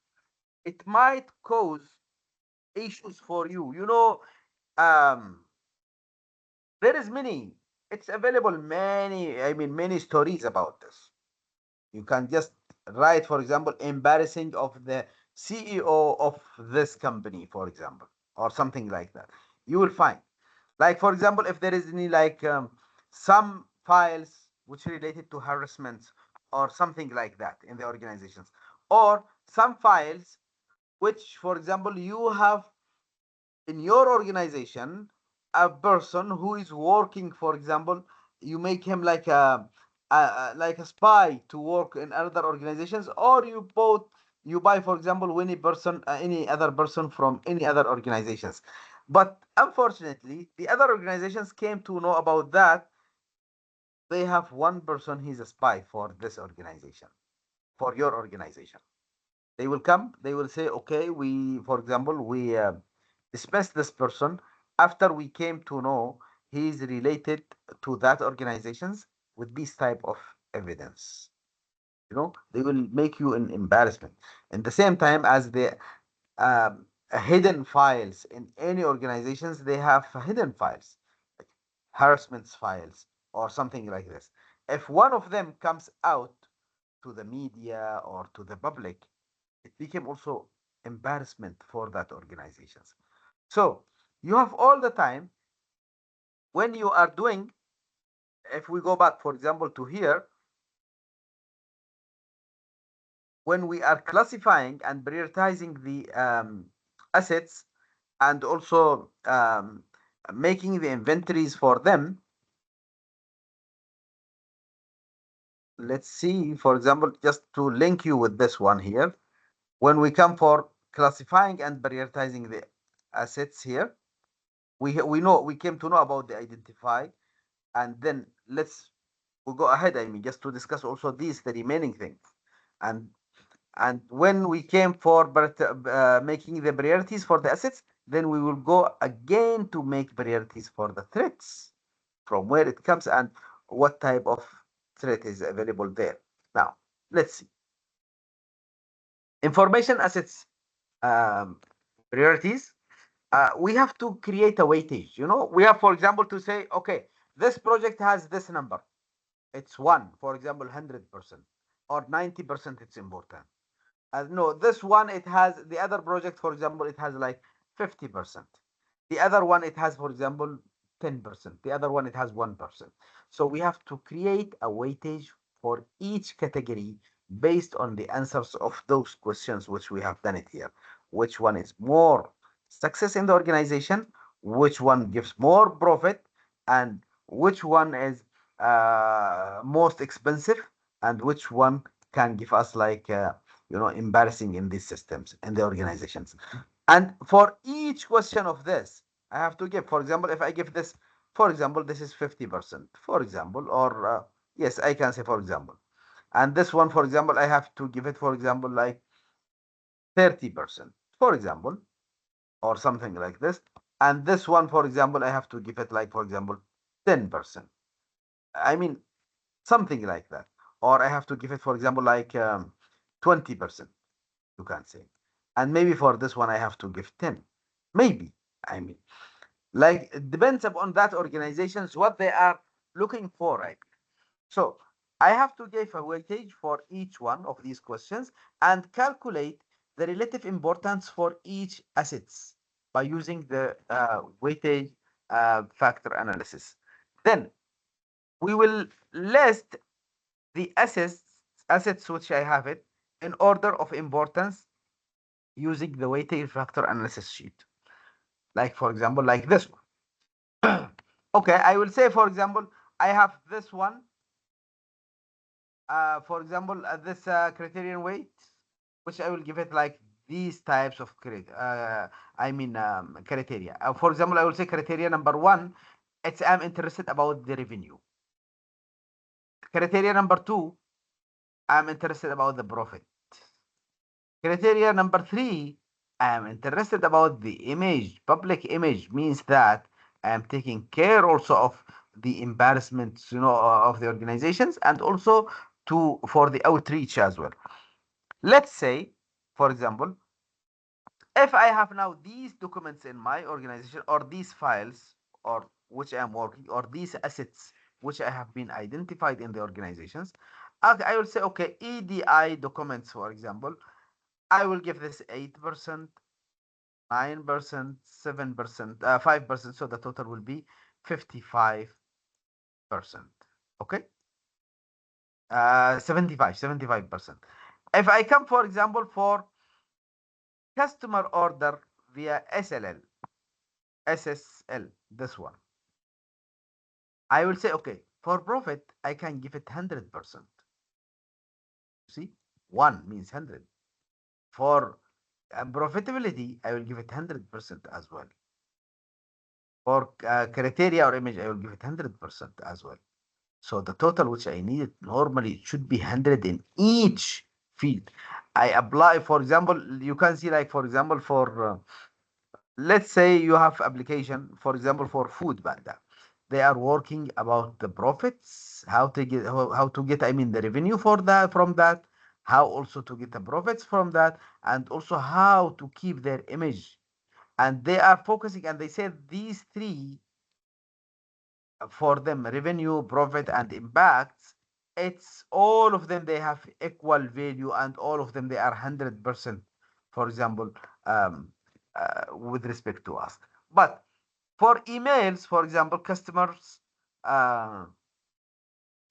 [SPEAKER 1] it might cause issues for you, um there is many, it's available many, I mean, many stories about this. You can just write, for example, embarrassing of the CEO of this company, for example, or something like that. You will find, like, for example, if there is any like some files which related to harassment or something like that in the organizations, or some files which, for example, you have in your organization a person who is working, for example, you make him like like a spy to work in other organizations, or you buy, for example, any other person from any other organizations, but unfortunately the other organizations came to know about that. They have one person, he's a spy for this organization, for your organization. They will come, they will say, okay, we, for example, we dismiss this person after we came to know he's related to that organizations with this type of evidence. They will make you an embarrassment. And the same time as the hidden files in any organizations, they have hidden files, like harassment files or something like this. If one of them comes out to the media or to the public, it became also embarrassment for that organizations. So you have all the time when you are doing, if we go back, for example, to here, when we are classifying and prioritizing the assets, and also making the inventories for them, let's see, for example, just to link you with this one here, when we come for classifying and prioritizing the assets here, we know we came to know about the identify, and then we'll go ahead. I mean, just to discuss also these the remaining things, and when we came for making the priorities for the assets, then we will go again to make priorities for the threats, from where it comes and what type of threat is available there. Now, let's see. Information assets priorities. We have to create a weightage. We have, for example, to say, okay, this project has this number. It's one, for example, 100% or 90%. It's important. No, this one, it has the other project, for example, it has like 50%. The other one, it has, for example, 10%. The other one, it has 1%. So we have to create a weightage for each category based on the answers of those questions, which we have done it here. Which one is more success in the organization? Which one gives more profit? And which one is most expensive? And which one can give us like embarrassing in these systems in the organizations. And for each question of this, I have to give, for example, if I give this, for example, this is 50%, for example, or yes, I can say, for example, and this one, for example, I have to give it, for example, like 30%, for example, or something like this. And this one, for example, I have to give it like, for example, 10%. I mean, something like that. Or I have to give it, for example, like 20%. You can say. And maybe for this one, I have to give 10. Maybe. I mean, like it depends upon that organizations, what they are looking for, right? So I have to give a weightage for each one of these questions and calculate the relative importance for each assets by using the weightage factor analysis. Then we will list the assets which I have it in order of importance using the weightage factor analysis sheet. Like, for example, like this one. Okay, I will say, for example, I have this one. For example, this criterion weight, which I will give it like these types of criteria. For example, I will say criteria number one, I'm interested about the revenue. Criteria number two, I'm interested about the profit. Criteria number three, I am interested about the image. Public image means that I am taking care also of the embarrassments, of the organizations, and also for the outreach as well. Let's say, for example, if I have now these documents in my organization, or these files, or which I am working, or these assets which I have been identified in the organizations, I will say, okay, EDI documents, for example, I will give this 8%, 9%, 7%, 5%. So the total will be 55%. Okay. 75%. If I come, for example, for customer order via SSL, this one, I will say, okay, for profit, I can give it 100%. See, one means 100. For profitability, I will give it 100% as well. For criteria or image, I will give it 100% as well. So the total which I needed normally it should be 100 in each field. I apply, for example, you can see like, for example, for let's say you have application, for example, for food panda. They are working about the profits, how to get, I mean, the revenue for that, from that, how also to get the profits from that, and also how to keep their image. And they are focusing, and they said these three for them, revenue, profit, and impacts, it's all of them, they have equal value, and all of them, they are 100%, for example, um, with respect to us. But for emails, for example, customers, uh,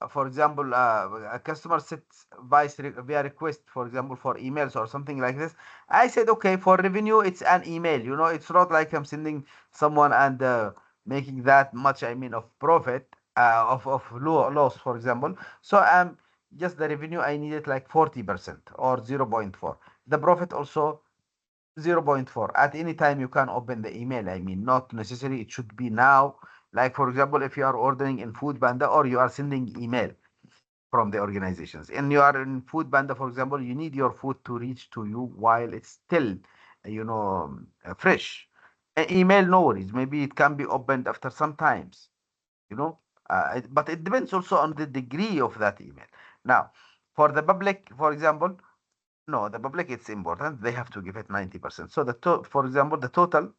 [SPEAKER 1] for example, a customer sets via request, for example, for emails or something like this. I said, okay, for revenue, it's an email. It's not like I'm sending someone and making that much, I mean, of profit, of loss, for example. So I'm just the revenue, I need it like 40% or 0.4. The profit also 0.4. At any time you can open the email. I mean, not necessary. It should be now. Like, for example, if you are ordering in Food Panda or you are sending email from the organizations and you are in Food Panda, for example, you need your food to reach to you while it's still, fresh. Email, no worries. Maybe it can be opened after some times, you know. But it depends also on the degree of that email. Now, for the public, for example, no, the public, it's important. They have to give it 90%. So for example, the total,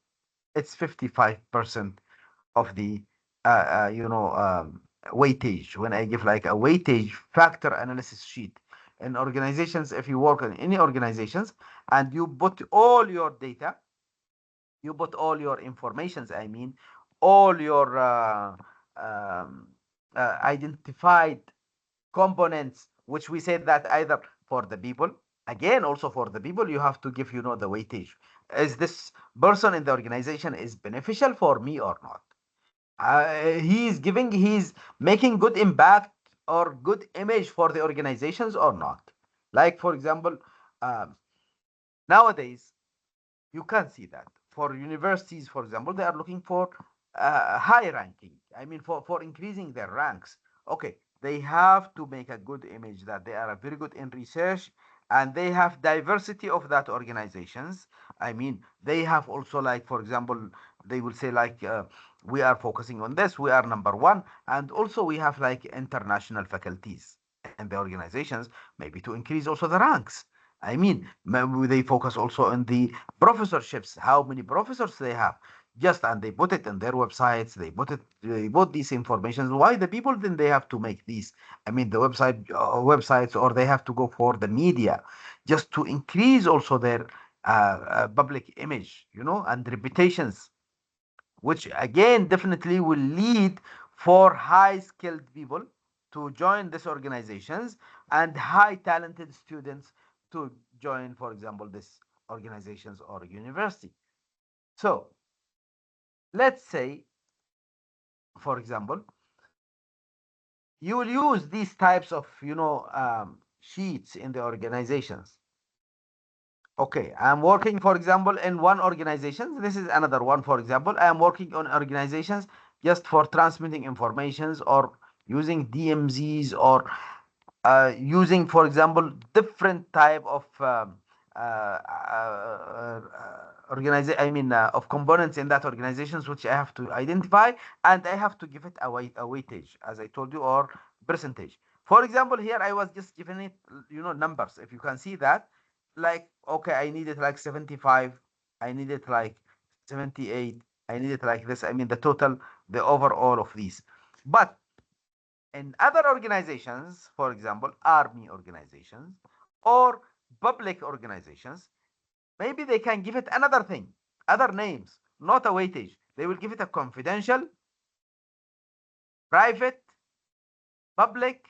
[SPEAKER 1] it's 55% of the, weightage. When I give like a weightage factor analysis sheet in organizations, if you work in any organizations and you put all your data, you put all your informations, I mean, all your um, identified components, which we said that either for the people, again, also for the people, you have to give, the weightage. Is this person in the organization is beneficial for me or not? He's making good impact or good image for the organizations or not? Like, for example, um, nowadays, you can see that for universities, for example, they are looking for high ranking. I mean, for increasing their ranks. Okay, they have to make a good image that they are very good in research and they have diversity of that organizations. I mean, they have also, like, for example, they will say like, we are focusing on this, we are number one, and also we have like international faculties in the organizations, maybe to increase also the ranks. I mean, they focus also on the professorships, how many professors they have. Just and they put it in their websites. They put these informations. Why the people then they have to make these? I mean, the websites, or they have to go for the media, just to increase also their public image, and reputations, which again definitely will lead for high skilled people to join these organizations and high talented students to join, for example, these organizations or university. So let's say, for example, you will use these types of, sheets in the organizations. Okay, I'm working, for example, in one organization. This is another one, for example. I am working on organizations just for transmitting informations or using DMZs or using, for example, different type of I mean, of components in that organizations, which I have to identify and I have to give it a weightage, as I told you, or percentage. For example, here I was just giving it, numbers. If you can see that, like, okay, I need it like 75, I need it like 78, I need it like this. I mean, the total, the overall of these. But in other organizations, for example, army organizations or public organizations, maybe they can give it another thing, other names, not a weightage. They will give it a confidential, private, public,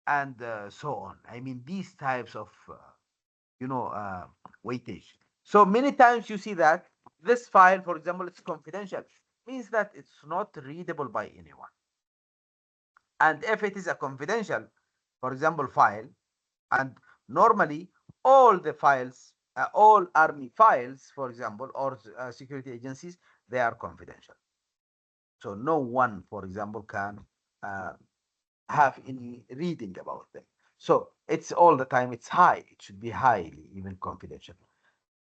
[SPEAKER 1] and so on. I mean, these types of, weightage. So many times you see that this file, for example, it's confidential, means that it's not readable by anyone. And if it is a confidential, for example, file, and normally all the files, all army files, for example, or security agencies, they are confidential. So no one, for example, can uh, have any reading about them. So it's all the time, it's high. It should be highly even confidential.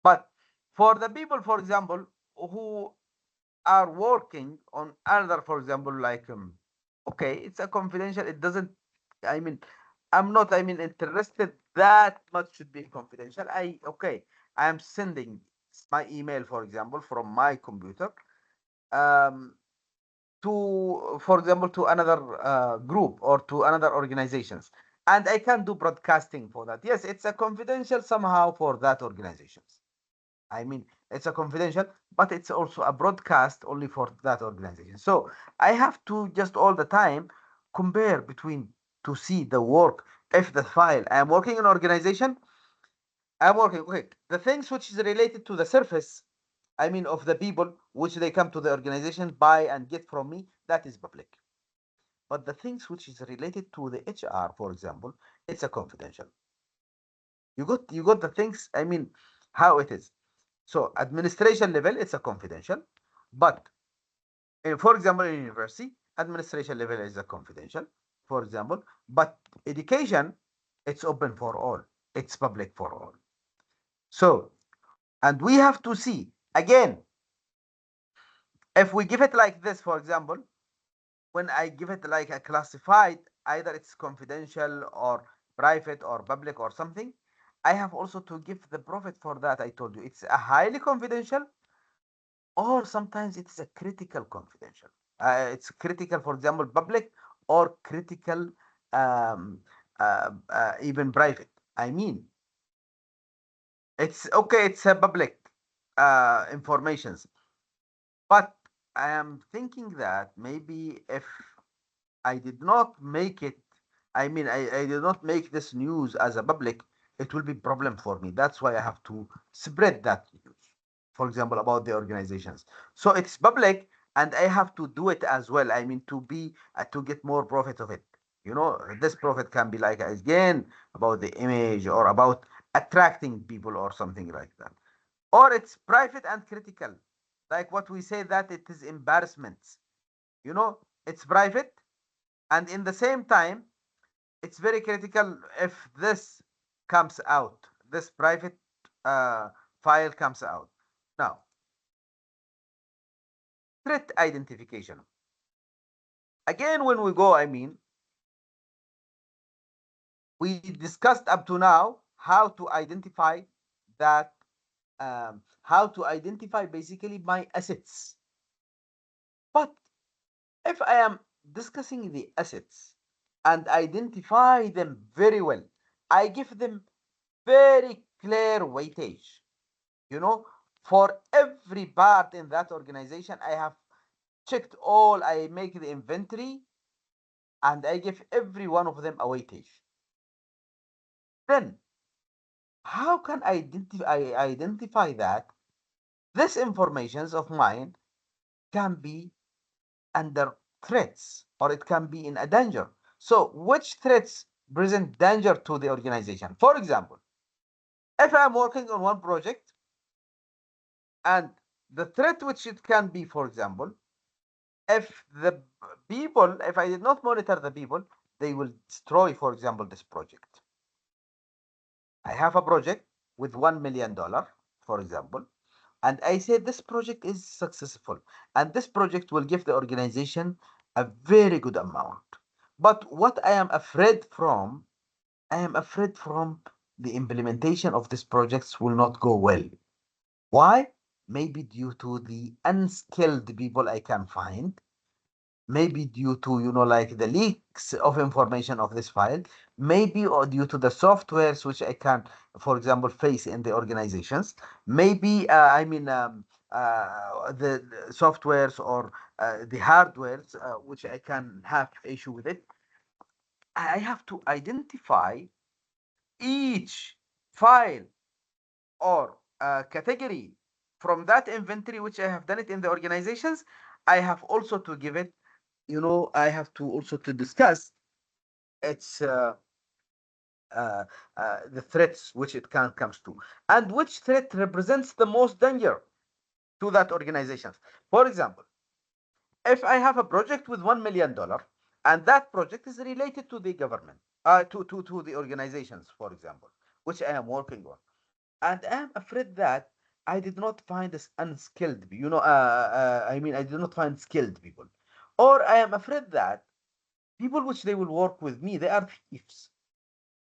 [SPEAKER 1] But for the people, for example, who are working on another, for example, like, okay, it's a confidential. It doesn't, I mean, I'm not, I mean, interested that much should be confidential. Okay, I am sending my email, for example, from my computer, um, for example, to another group or to another organizations. And I can do broadcasting for that. Yes, it's a confidential somehow for that organizations. I mean, it's a confidential, but it's also a broadcast only for that organization. So I have to just all the time compare between to see the work. If the file I'm working in organization, I'm working, okay, the things which is related to the surface, I mean, of the people which they come to the organization, buy and get from me, that is public. but the things which is related to the HR, for example, it's a confidential. You got the things, I mean, how it is. So administration level, it's a confidential, but for example, in university, administration level is a confidential, for example, but education, it's open for all. It's public for all. So, and we have to see again, if we give it like this, for example, when I give it like a classified, either it's confidential or private or public or something, I have also to give the profit for that. I told you it's a highly confidential, or sometimes it's a critical confidential. It's critical, for example, public or critical, um, even private. I mean, it's okay, it's a public informations, but I am thinking that maybe if I did not make it, I mean, I did not make this news as a public, it will be problem for me. That's why I have to spread that news, for example, about the organizations. So it's public, and I have to do it as well. I mean, to get more profit of it. This profit can be like, again, about the image or about attracting people or something like that. Or it's private and critical, like what we say that it is embarrassments. It's private, and in the same time, it's very critical if this comes out, this private uh, file comes out. Now, threat identification. Again, when we go, I mean, we discussed up to now how to identify that, how to identify basically my assets. But if I am discussing the assets and identify them very well, I give them very clear weightage. For every part in that organization, I have checked all, I make the inventory, and I give every one of them a weightage. Then, how can I identify that this informations of mine can be under threats, or it can be in a danger? So, which threats present danger to the organization? For example, if I'm working on one project, and the threat which it can be, for example, if the people, if I did not monitor the people, they will destroy, for example, this project. I have a project with $1 million, for example, and I say this project is successful, and this project will give the organization a very good amount. But what I am afraid from the implementation of these projects will not go well. Why? Maybe due to the unskilled people I can find, maybe due to like the leaks of information of this file, maybe, or due to the softwares which I can, for example, face in the organizations, maybe, I mean, the softwares or the hardwares which I can have issue with it. I have to identify each file or category from that inventory which I have done it in the organizations. I have also to give it, I have to also to discuss its uh, the threats which it can comes to, and which threat represents the most danger to that organizations. For example, if I have a project with $1 million, and that project is related to the government, to the organizations, for example, which I am working on, and I am afraid that I did not find this unskilled, I mean, I did not find skilled people, or I am afraid that people which they will work with me, they are thieves,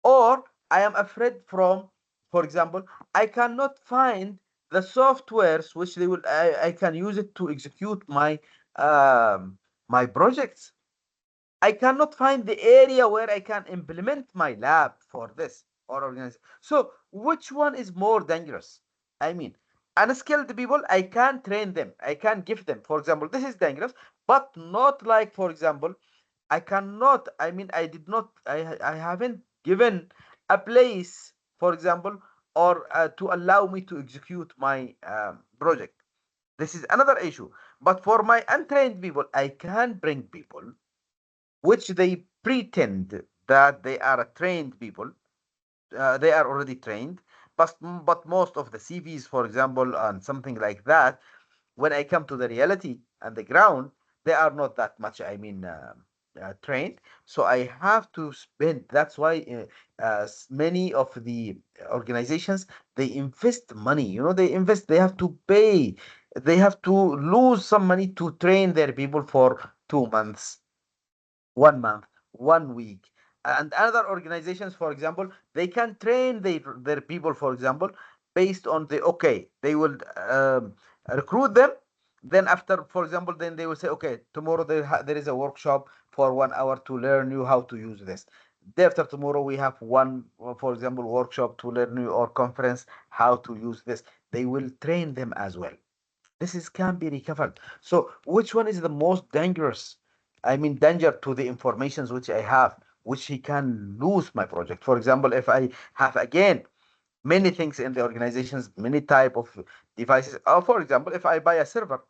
[SPEAKER 1] or I am afraid from, for example, I cannot find the softwares which I can use it to execute my projects. I cannot find the area where I can implement my lab for this or organize. So which one is more dangerous? I mean, unskilled people, I can train them, I can give them, for example, this is dangerous, but not like, for example, I cannot, I mean, I did not, I haven't given a place, for example, or to allow me to execute my project. This is another issue. But for my untrained people, I can bring people which they pretend that they are trained people. They are already trained, but most of the CVs, for example, and something like that, when I come to the reality and the ground, they are not that much. I mean, trained. So I have to spend. That's why many of the organizations, they invest money. They invest. They have to pay. They have to lose some money to train their people for 2 months, 1 month, 1 week. And other organizations, for example, they can train their people, for example, based on okay, they will recruit them. Then after, for example, then they will say, okay, tomorrow there is a workshop for 1 hour to learn you how to use this. Day after tomorrow, we have one, for example, workshop to learn you, or conference how to use this. They will train them as well. This is can be recovered. So which one is the most dangerous? I mean, danger to the informations which I have, which he can lose my project. For example, if I have again many things in the organizations, many type of devices. Or for example, if I buy a server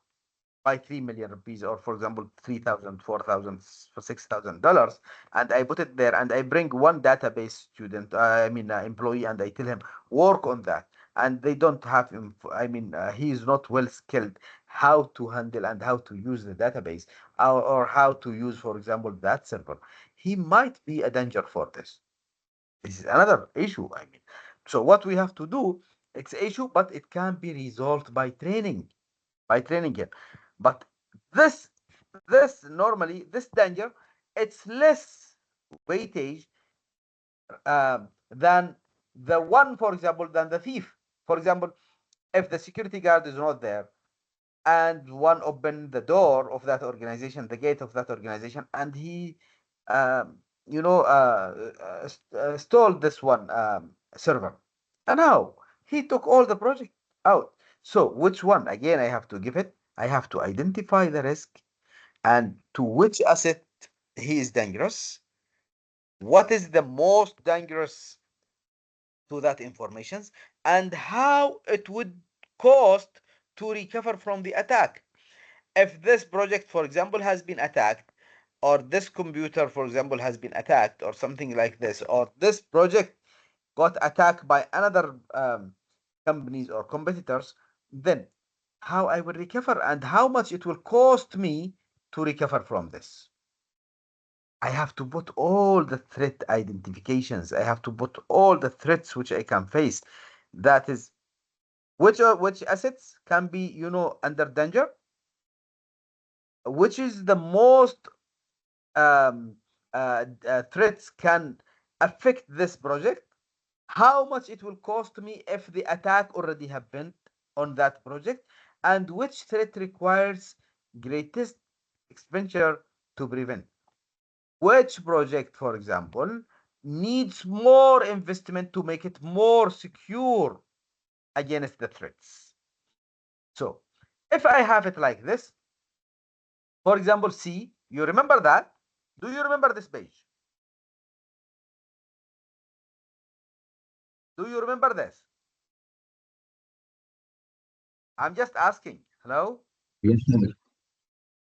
[SPEAKER 1] by 3 million rupees, or for example 3,000, 4,000, for $6,000, and I put it there, and I bring one database student, I mean employee, and I tell him work on that, and they don't have I mean he is not well skilled how to handle and how to use the database, or how to use, for example, that server. He might be a danger for this. This is another issue. I mean, so what we have to do, it's an issue, but it can be resolved by training him. But this this normally, this danger, it's less weightage than the one, for example, than the thief. For example, if the security guard is not there, and one opened the door of that organization, the gate of that organization, and he um, stole this one server, and now he took all the project out. So which one? Again, I have to give it. I have to identify the risk, and to which asset he is dangerous. What is the most dangerous to that information, and how it would cost to recover from the attack. If this project, for example, has been attacked, or this computer, for example, has been attacked, or something like this, or this project got attacked by another companies or competitors, then how I will recover, and how much it will cost me to recover from this. I have to put all the threat identifications. I have to put all the threats which I can face. That is, which assets can be, under danger, which is the most um, threats can affect this project, how much it will cost me if the attack already happened on that project, and which threat requires greatest expenditure to prevent. Which project, for example, needs more investment to make it more secure against the threats. So, if I have it like this, for example, C, you remember that? Do you remember this page? Do you remember this? I'm just asking. Hello?
[SPEAKER 3] Yes, sir.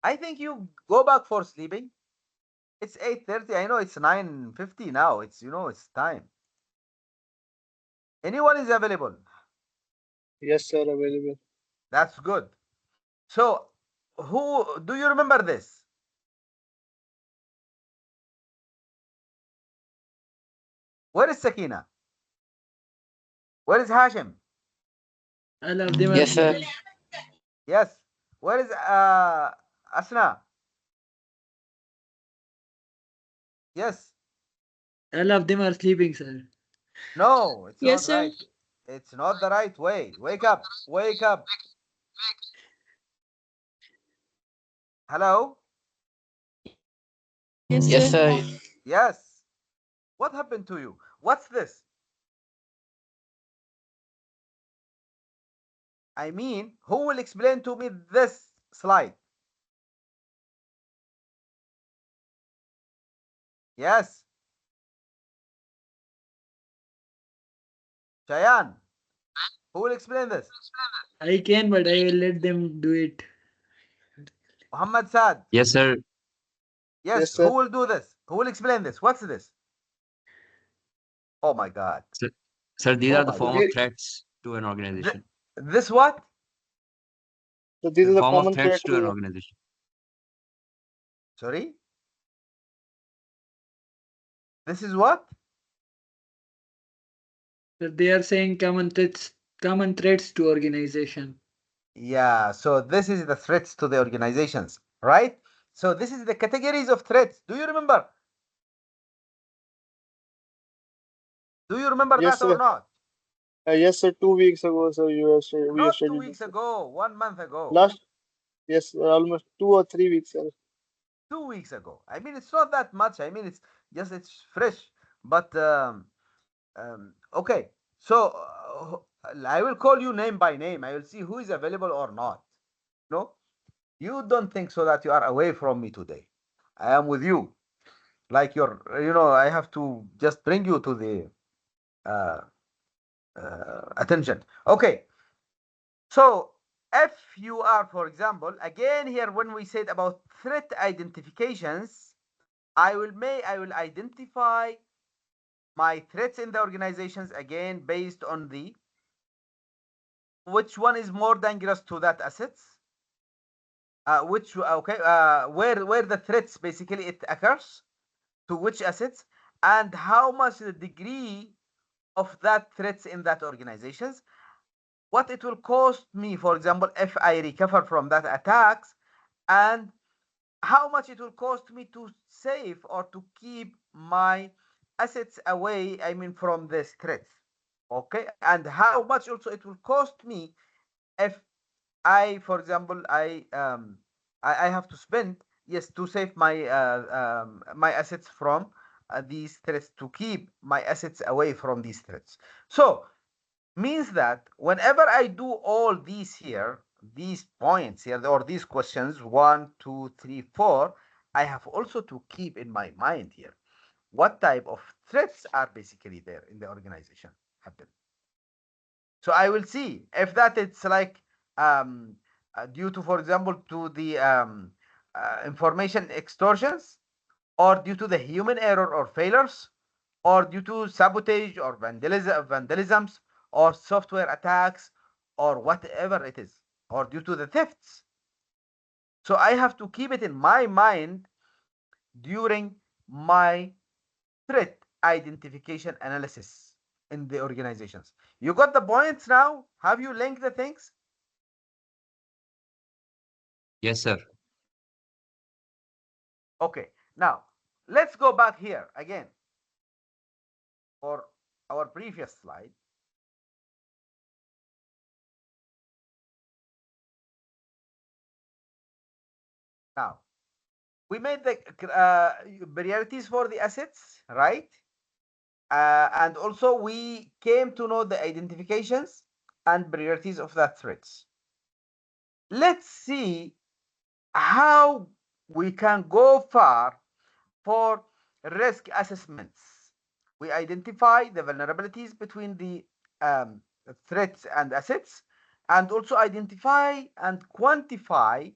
[SPEAKER 1] I think you go back for sleeping. It's 8:30. I know it's 9:50 now. It's time. Anyone is available.
[SPEAKER 6] Yes, sir, available.
[SPEAKER 1] That's good. So, who do you remember this? Where is Sakina? Where is Hashim?
[SPEAKER 7] All of them are
[SPEAKER 2] Yes, sir.
[SPEAKER 7] sleeping.
[SPEAKER 1] Yes. Where is Asna? Yes.
[SPEAKER 7] All of them are sleeping, sir.
[SPEAKER 1] No, it's
[SPEAKER 4] Yes,
[SPEAKER 1] not
[SPEAKER 4] sir.
[SPEAKER 1] right. It's not the right way. Wake up. Wake up. Hello?
[SPEAKER 4] Yes,
[SPEAKER 2] Yes,
[SPEAKER 4] sir.
[SPEAKER 2] sir.
[SPEAKER 1] Yes. What happened to you? What's this? I mean, who will explain to me this slide? Yes, Chayan, who will explain this?
[SPEAKER 7] I can, but I will let them do it.
[SPEAKER 1] Muhammad Saad.
[SPEAKER 8] Yes, sir.
[SPEAKER 1] Yes,
[SPEAKER 6] sir.
[SPEAKER 1] who will do this? Who will explain this? What's this? Oh my God.
[SPEAKER 8] Sir, these
[SPEAKER 1] Oh
[SPEAKER 8] are the
[SPEAKER 1] my
[SPEAKER 6] So
[SPEAKER 8] form
[SPEAKER 1] God.
[SPEAKER 8] of
[SPEAKER 6] they,
[SPEAKER 8] threats to an
[SPEAKER 1] Th-
[SPEAKER 8] organization.
[SPEAKER 1] this what?
[SPEAKER 6] so these
[SPEAKER 8] The
[SPEAKER 6] are the
[SPEAKER 8] form of
[SPEAKER 6] common
[SPEAKER 8] threats
[SPEAKER 6] threat
[SPEAKER 8] to an
[SPEAKER 6] to.
[SPEAKER 8] organization.
[SPEAKER 1] Sorry? This is what?
[SPEAKER 7] So they are saying common threats to organization.
[SPEAKER 1] Yeah, so this is the threats to the organizations, right? So this is the categories of threats. Do you remember? Do you remember
[SPEAKER 6] Yes,
[SPEAKER 1] that or
[SPEAKER 6] sir.
[SPEAKER 1] not?
[SPEAKER 6] Yes, sir. 2 weeks ago, sir, we have
[SPEAKER 1] Not two
[SPEAKER 6] studied
[SPEAKER 1] weeks
[SPEAKER 6] this, sir.
[SPEAKER 1] ago, 1 month ago,
[SPEAKER 6] Last, yes, almost 2 or 3 weeks, sir.
[SPEAKER 1] 2 weeks ago. I mean, it's not that much. I mean, it's just it's fresh. But okay. So I will call you name by name. I will see who is available or not. No, you don't think so that you are away from me today. I am with you. Like I have to just bring you to the uh, attention. Okay. So if you are, for example, again here when we said about threat identifications, I will identify my threats in the organizations again based on the which one is more dangerous to that assets, which okay, where the threats basically it occurs to which assets, and how much the degree of that threats in that organizations, what it will cost me, for example, if I recover from that attacks, and how much it will cost me to save or to keep my assets away, I mean, from this threats. Okay, and how much also it will cost me if for example, I have to spend, yes, to save my assets from these threats, to keep my assets away from these threats. So means that whenever I do all these here, these points here, or these questions, 1, 2, 3, 4, I have also to keep in my mind here what type of threats are basically there in the organization happen. So I will see if that it's like due to, for example, to the information extortions, or due to the human error or failures, or due to sabotage or vandalisms, or software attacks, or whatever it is, or due to the thefts. So I have to keep it in my mind during my threat identification analysis in the organizations. You got the points now? Have you linked the things?
[SPEAKER 8] Yes, sir.
[SPEAKER 1] Okay, now let's go back here again for our previous slide. Now, we made the priorities for the assets, right? And also we came to know the identifications and priorities of that threats. Let's see how we can go far for risk assessments. We identify the vulnerabilities between the um, threats and assets, and also identify and quantify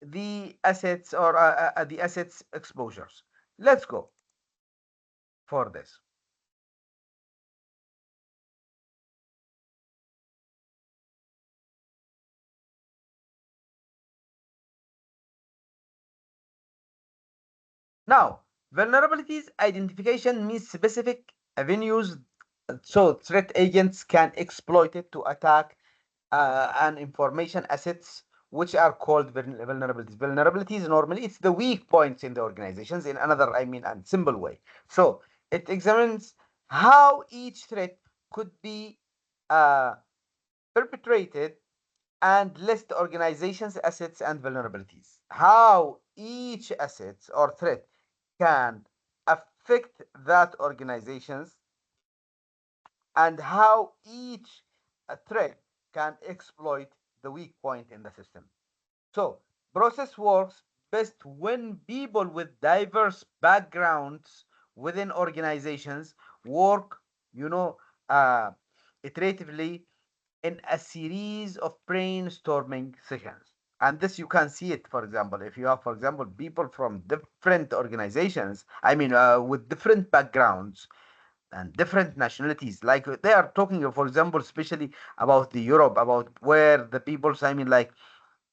[SPEAKER 1] the assets, or the assets exposures. Let's go for this. Now, vulnerabilities identification means specific avenues so threat agents can exploit it to attack and information assets, which are called vulnerabilities. Vulnerabilities normally it's the weak points in the organizations in another, I mean, and simple way. So it examines how each threat could be uh, perpetrated, and list organizations assets and vulnerabilities, how each asset or threat can affect that organizations, and how each threat can exploit the weak point in the system. So process works best when people with diverse backgrounds within organizations work, you know, iteratively in a series of brainstorming sessions. And this you can see it, for example, if you have, for example, people from different organizations, I mean, with different backgrounds and different nationalities, like they are talking, for example, especially about the Europe, about where the peoples, I mean, like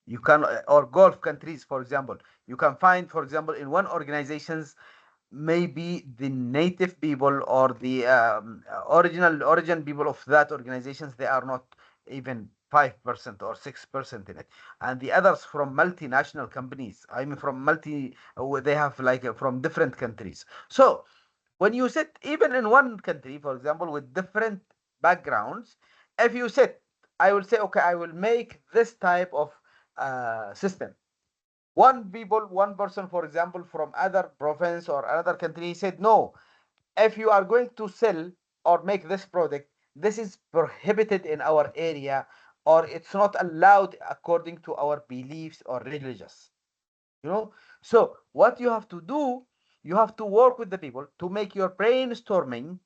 [SPEAKER 1] you can, or Gulf countries, for example, you can find, for example, in one organizations, maybe the native people or the original origin people of that organizations, they are not even 5% or 6% in it, and the others from multinational companies, I mean from they have like from different countries. So when you sit even in one country, for example, with different backgrounds, if you sit, I will say, okay, I will make this type of system. One person, for example, from other province or another country said, no, if you are going to sell or make this product, this is prohibited in our area, or it's not allowed according to our beliefs or religious. You know, so what you have to do, you have to work with the people to make your brainstorming,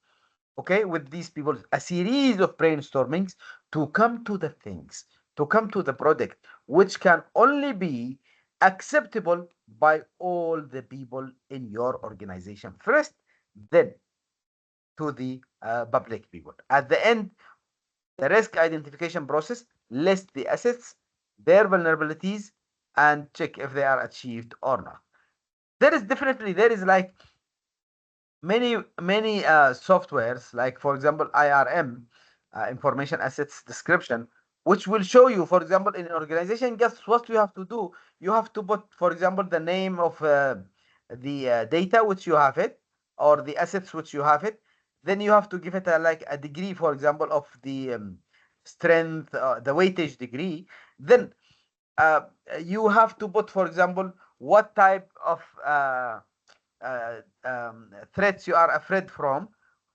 [SPEAKER 1] okay, with these people, a series of brainstormings to come to the things, to come to the product, which can only be acceptable by all the people in your organization first, then to the public people. At the end, the risk identification process lists the assets, their vulnerabilities, and check if they are achieved or not. There is like many softwares, like for example IRM, information assets description, which will show you, for example, in an organization, guess what you have to do. You have to put, for example, the name of the data which you have it, or the assets which you have it. Then you have to give it like a degree, for example, of the strength, the weightage degree. Then uh, you have to put, for example, what type of threats you are afraid from,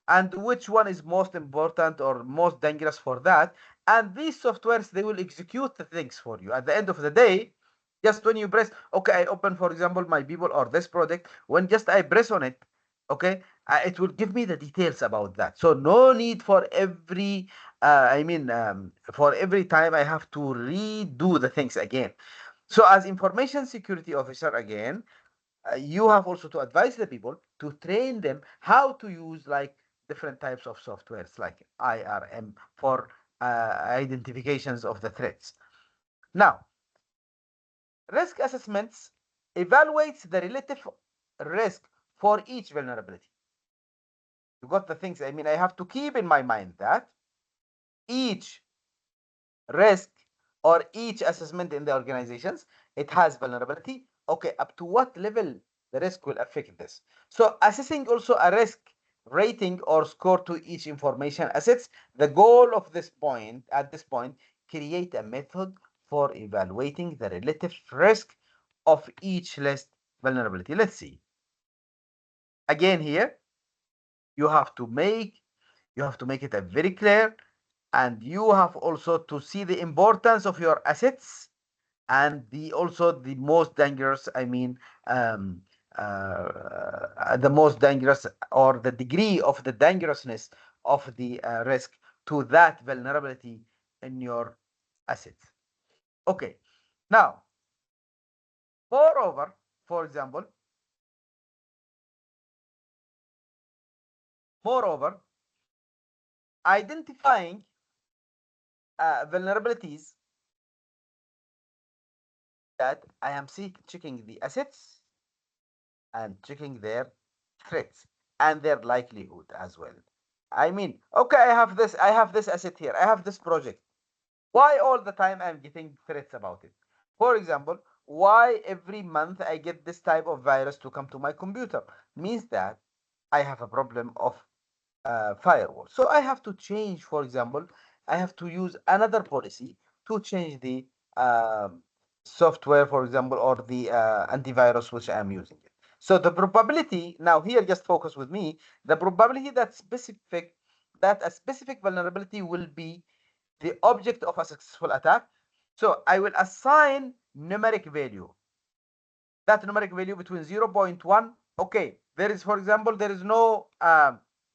[SPEAKER 1] and which one is most important or most dangerous for that. And these softwares, they will execute the things for you at the end of the day. Just when you press, okay, I open, for example, my people or this product, when just I press on it, okay, it will give me the details about that. So no need for every for every time I have to redo the things again. So as information security officer, again, you have also to advise the people to train them how to use like different types of softwares like IRM for identifications of the threats. Now, risk assessments evaluates the relative risk for each vulnerability. You got the things. I mean, I have to keep in my mind that each risk or each assessment in the organizations, it has vulnerability. Okay, up to what level the risk will affect this. So assessing also a risk rating or score to each information assets. The goal of this point, at this point, create a method for evaluating the relative risk of each list vulnerability. Let's see. Again here, you have to make it a very clear, and you have also to see the importance of your assets, and the also the most dangerous, I mean, the most dangerous, or the degree of the dangerousness of the risk to that vulnerability in your assets. Okay, now, moreover, for example, moreover, identifying vulnerabilities, that I am checking the assets and checking their threats and their likelihood as well. I mean, okay, I have this asset here, I have this project. Why all the time I'm getting threats about it? For example, why every month I get this type of virus to come to my computer? Means that I have a problem of firewall. So I have to change, for example, I have to use another policy to change the software, for example, or the antivirus which I am using it. So the probability, now here just focus with me, the probability that a specific vulnerability will be the object of a successful attack. So I will assign numeric value. That numeric value between 0.1, okay, there is, for example, there is no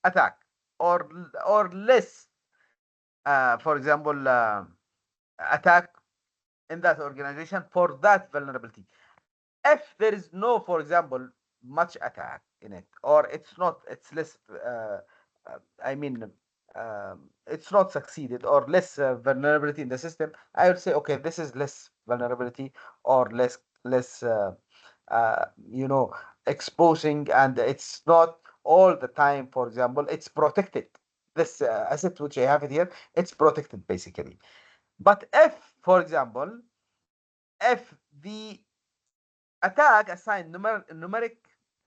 [SPEAKER 1] attack, or less, for example, attack in that organization for that vulnerability. If there is no, for example, much attack in it, or it's not, it's less, I mean, it's not succeeded, or less vulnerability in the system, I would say, okay, this is less vulnerability, or less, you know, exposing, and it's not all the time. For example, it's protected. This asset which I have it here, it's protected basically. But if, for example, if the attack assign numeric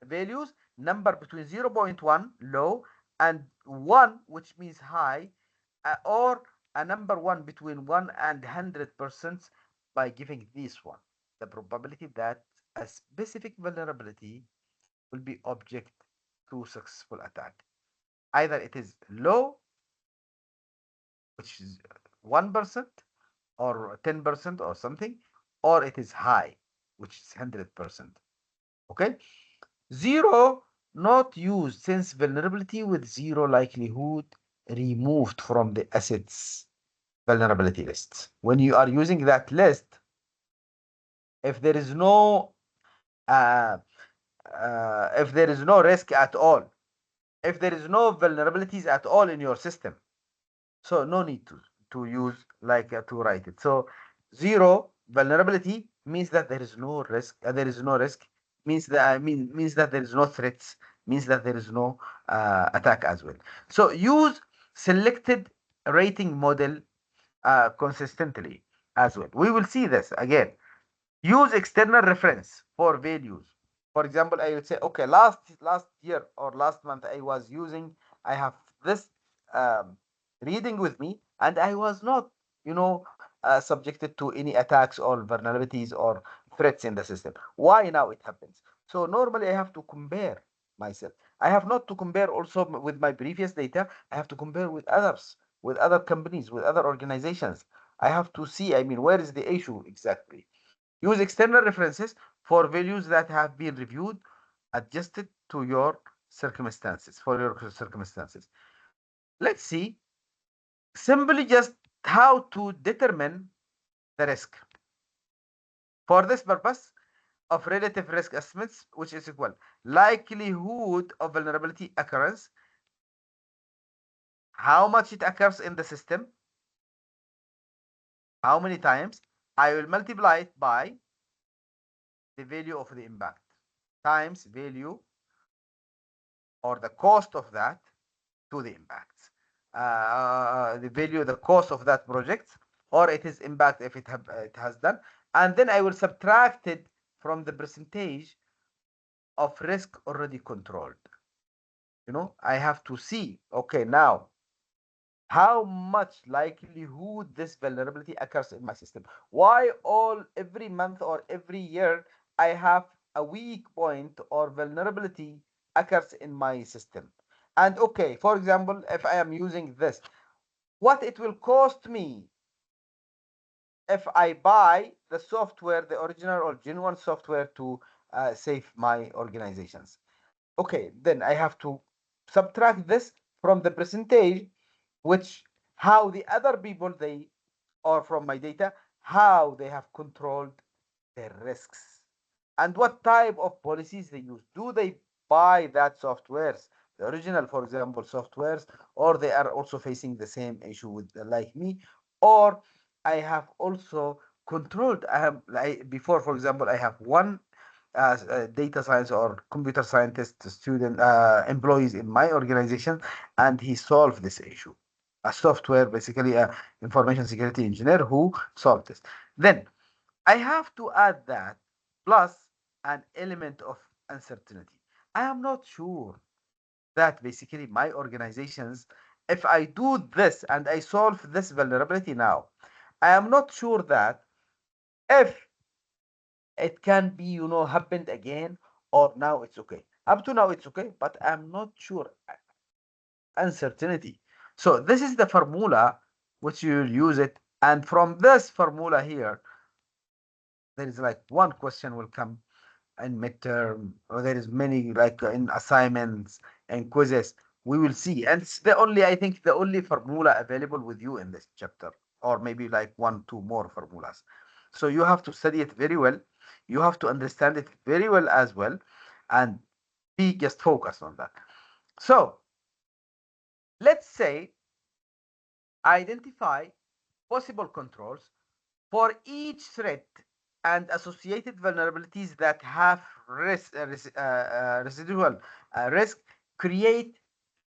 [SPEAKER 1] values, number between 0.1 low and 1, which means high, or a number 1 between 1 and 100%, by giving this one, the probability that a specific vulnerability will be object to successful attack. Either it is low, which is 1%, or 10% or something, or it is high, which is 100%. Okay? Zero not used, since vulnerability with zero likelihood removed from the assets vulnerability list. When you are using that list, if there is no uh, if there is no risk at all, if there is no vulnerabilities at all in your system, so no need to use like to write it. So zero vulnerability means that there is no risk. There is no risk means that, means that there is no threats. Means that there is no attack as well. So use selected rating model consistently as well. We will see this again. Use external reference for values. For example, I would say, okay, last year or last month, I have this um, reading with me, and I was not, subjected to any attacks or vulnerabilities or threats in the system. Why now it happens? So normally I have to compare myself. I have not to compare also with my previous data. I have to compare with others, with other companies, with other organizations. I have to see, where is the issue exactly? Use external references for values that have been reviewed, adjusted to your circumstances, for your circumstances. Let's see simply just how to determine the risk. For this purpose of relative risk estimates, which is equal likelihood of vulnerability occurrence, how much it occurs in the system, how many times, I will multiply it by the value of the impact times value or the cost of that to the impacts. The value, the cost of that project, or it is impact if it has done, and then I will subtract it from the percentage of risk already controlled. I have to see, okay, now how much likelihood this vulnerability occurs in my system. Why every month or every year I have a weak point or vulnerability occurs in my system. And okay, for example, if I am using this, what it will cost me if I buy the software, the original or genuine software to save my organizations. Okay, then I have to subtract this from the percentage, which how the other people, they, or from my data, how they have controlled their risks and what type of policies they use. Do they buy that softwares, the original, for example, softwares, or they are also facing the same issue with like me, or I have also controlled. I have, like before, for example, I have one as a data science or computer scientist student employees in my organization, and he solved this issue. A software, basically a information security engineer who solved this. Then I have to add that plus an element of uncertainty. I am not sure that basically my organizations, if I do this and I solve this vulnerability now, I am not sure that if it can be, happened again, or now it's okay. Up to now it's okay, but I'm not sure. Uncertainty. So this is the formula which you'll use it. And from this formula here, there is like one question will come in midterm, or there is many like in assignments and quizzes. We will see. And it's the only, I think, the only formula available with you in this chapter, or maybe like one, two more formulas. So you have to study it very well. You have to understand it very well as well, and be just focused on that. So let's say identify possible controls for each threat and associated vulnerabilities that have residual risk. Create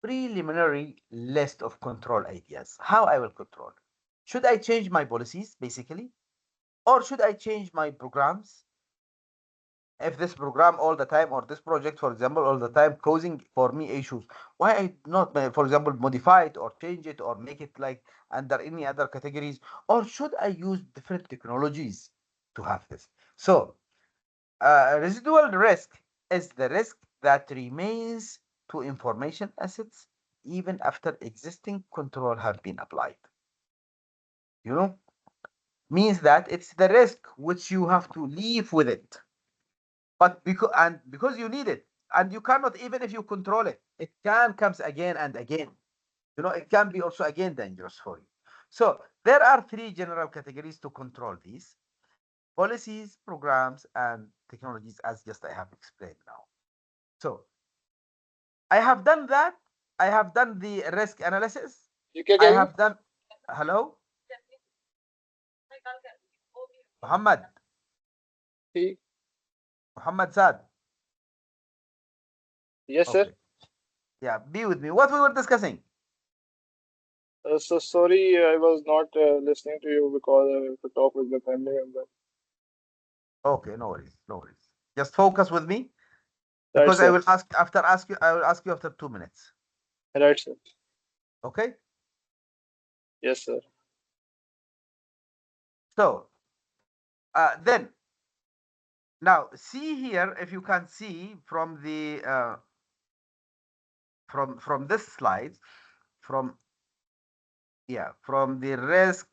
[SPEAKER 1] preliminary list of control ideas. How I will control? Should I change my policies basically, or should I change my programs? If this program all the time, or this project for example all the time causing for me issues, why I not for example modify it or change it or make it like under any other categories, or should I use different technologies to have this? So residual risk is the risk that remains to information assets even after existing control have been applied. You know, means that it's the risk which you have to live with it, but because you need it, and you cannot, even if you control it, it can comes again and again. You know, it can be also again dangerous for you. So there are three general categories to control these: policies, programs, and technologies, as just I have explained now. So I have done that. I have done the risk analysis.
[SPEAKER 6] You can
[SPEAKER 1] I
[SPEAKER 6] hear me?
[SPEAKER 1] have done. Hello, Muhammad.
[SPEAKER 6] He-
[SPEAKER 1] Muhammad Saad.
[SPEAKER 6] Yes, sir.
[SPEAKER 1] Okay. Yeah, be with me. What we were discussing.
[SPEAKER 6] So sorry, I was not listening to you because I have to talk with the family member.
[SPEAKER 1] Okay, no worries, no worries. Just focus with me,
[SPEAKER 6] Right,
[SPEAKER 1] because I
[SPEAKER 6] sir.
[SPEAKER 1] will ask you. I will ask you after 2 minutes.
[SPEAKER 6] Right, sir.
[SPEAKER 1] Okay.
[SPEAKER 6] Yes, sir.
[SPEAKER 1] So then now see here, if you can see from the from this slide, from from the risk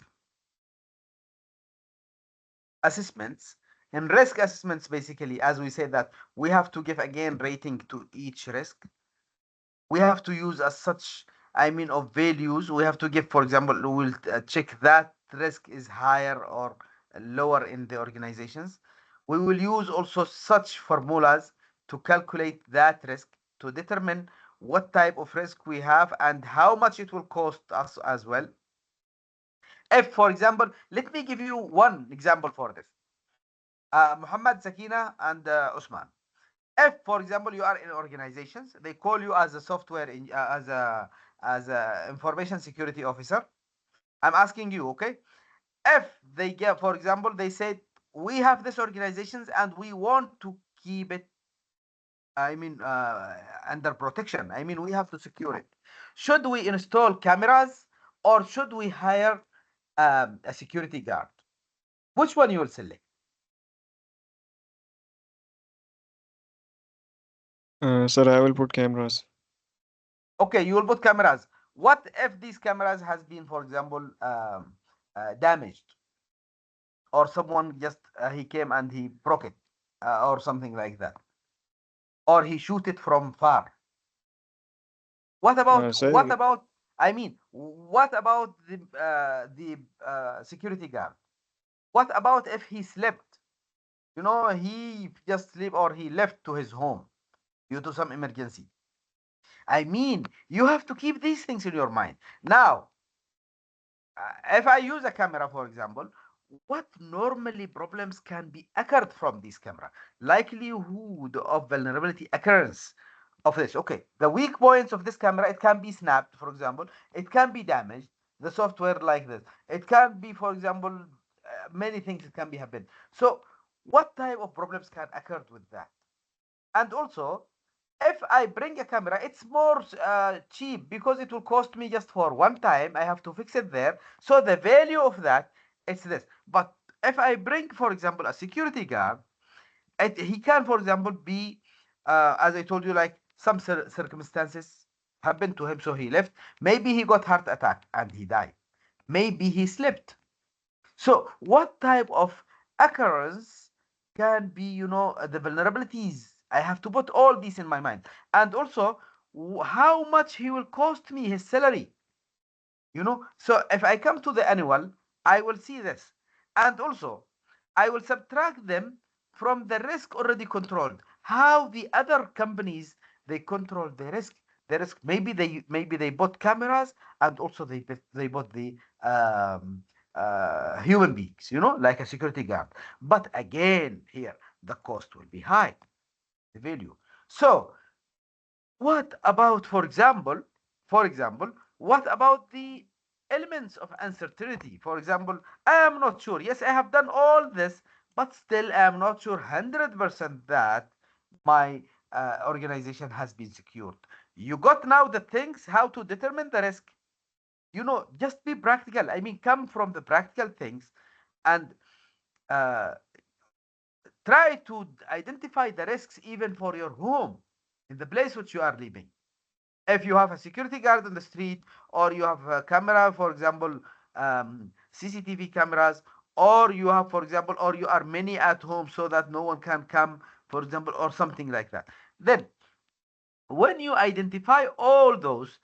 [SPEAKER 1] assessments. In risk assessments, basically, as we say that we have to give again rating to each risk. We have to use as such, I mean, of values. We have to give, for example, we will check that risk is higher or lower in the organizations. We will use also such formulas to calculate that risk, to determine what type of risk we have and how much it will cost us as well. If, for example, let me give you one example for this. Muhammad, Sakina, and Usman. If, for example, you are in organizations, they call you as a software as a information security officer. I'm asking you, okay? If they get, for example, they said we have this organizations and we want to keep it, I mean, under protection. I mean, we have to secure it. Should we install cameras or should we hire a security guard? Which one you will select?
[SPEAKER 5] Sir, I will put cameras.
[SPEAKER 1] Okay, you will put cameras. What if these cameras has been, for example, damaged, or someone just he came and he broke it, or something like that, or he shoot it from far? What about what
[SPEAKER 5] Sir,
[SPEAKER 1] about? I mean, what about the security guard? What about if he slept? You know, he just sleep or he left to his home due to some emergency. I mean, you have to keep these things in your mind. Now, if I use a camera, for example, what normally problems can be occurred from this camera? Likelihood of vulnerability occurrence of this. Okay, the weak points of this camera, it can be snapped, for example, it can be damaged, the software like this. It can be, for example, many things can be happen. So what type of problems can occur with that? And also, if I bring a camera, it's more cheap because it will cost me just for one time. I have to fix it there. So the value of that is this. But if I bring, for example, a security guard, he can, for example, be, as I told you, like some circumstances happened to him, so he left. Maybe he got heart attack and he died. Maybe he slept. So what type of occurrence can be, the vulnerabilities? I have to put all these in my mind. And also, how much he will cost me his salary. So if I come to the annual, I will see this. And also, I will subtract them from the risk already controlled. How the other companies they control the risk. The risk maybe they bought cameras and also they bought the human beings, like a security guard. But again, here the cost will be high, the value. So what about, for example, what about the elements of uncertainty? For example, I am not sure. Yes, I have done all this, but still I am not sure 100% that my organization has been secured. You got now the things how to determine the risk. Just be practical. I mean, come from the practical things and uh, try to identify the risks even for your home in the place which you are living. If you have a security guard on the street, or you have a camera, for example, CCTV cameras, or you have, for example, or you are many at home so that no one can come, for example, or something like that. Then, when you identify all those,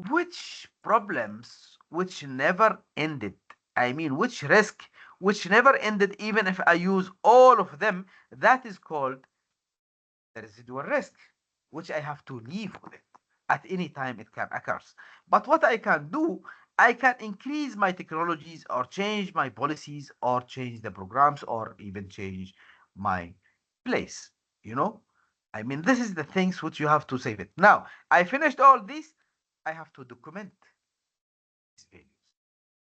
[SPEAKER 1] which problems which never ended, I mean, which risk which never ended, even if I use all of them, that is called the residual risk, which I have to live with it at any time it can occurs. But what I can do, I can increase my technologies or change my policies or change the programs or even change my place. You know, I mean, this is the things which you have to save it. Now, I finished all this. I have to document these values.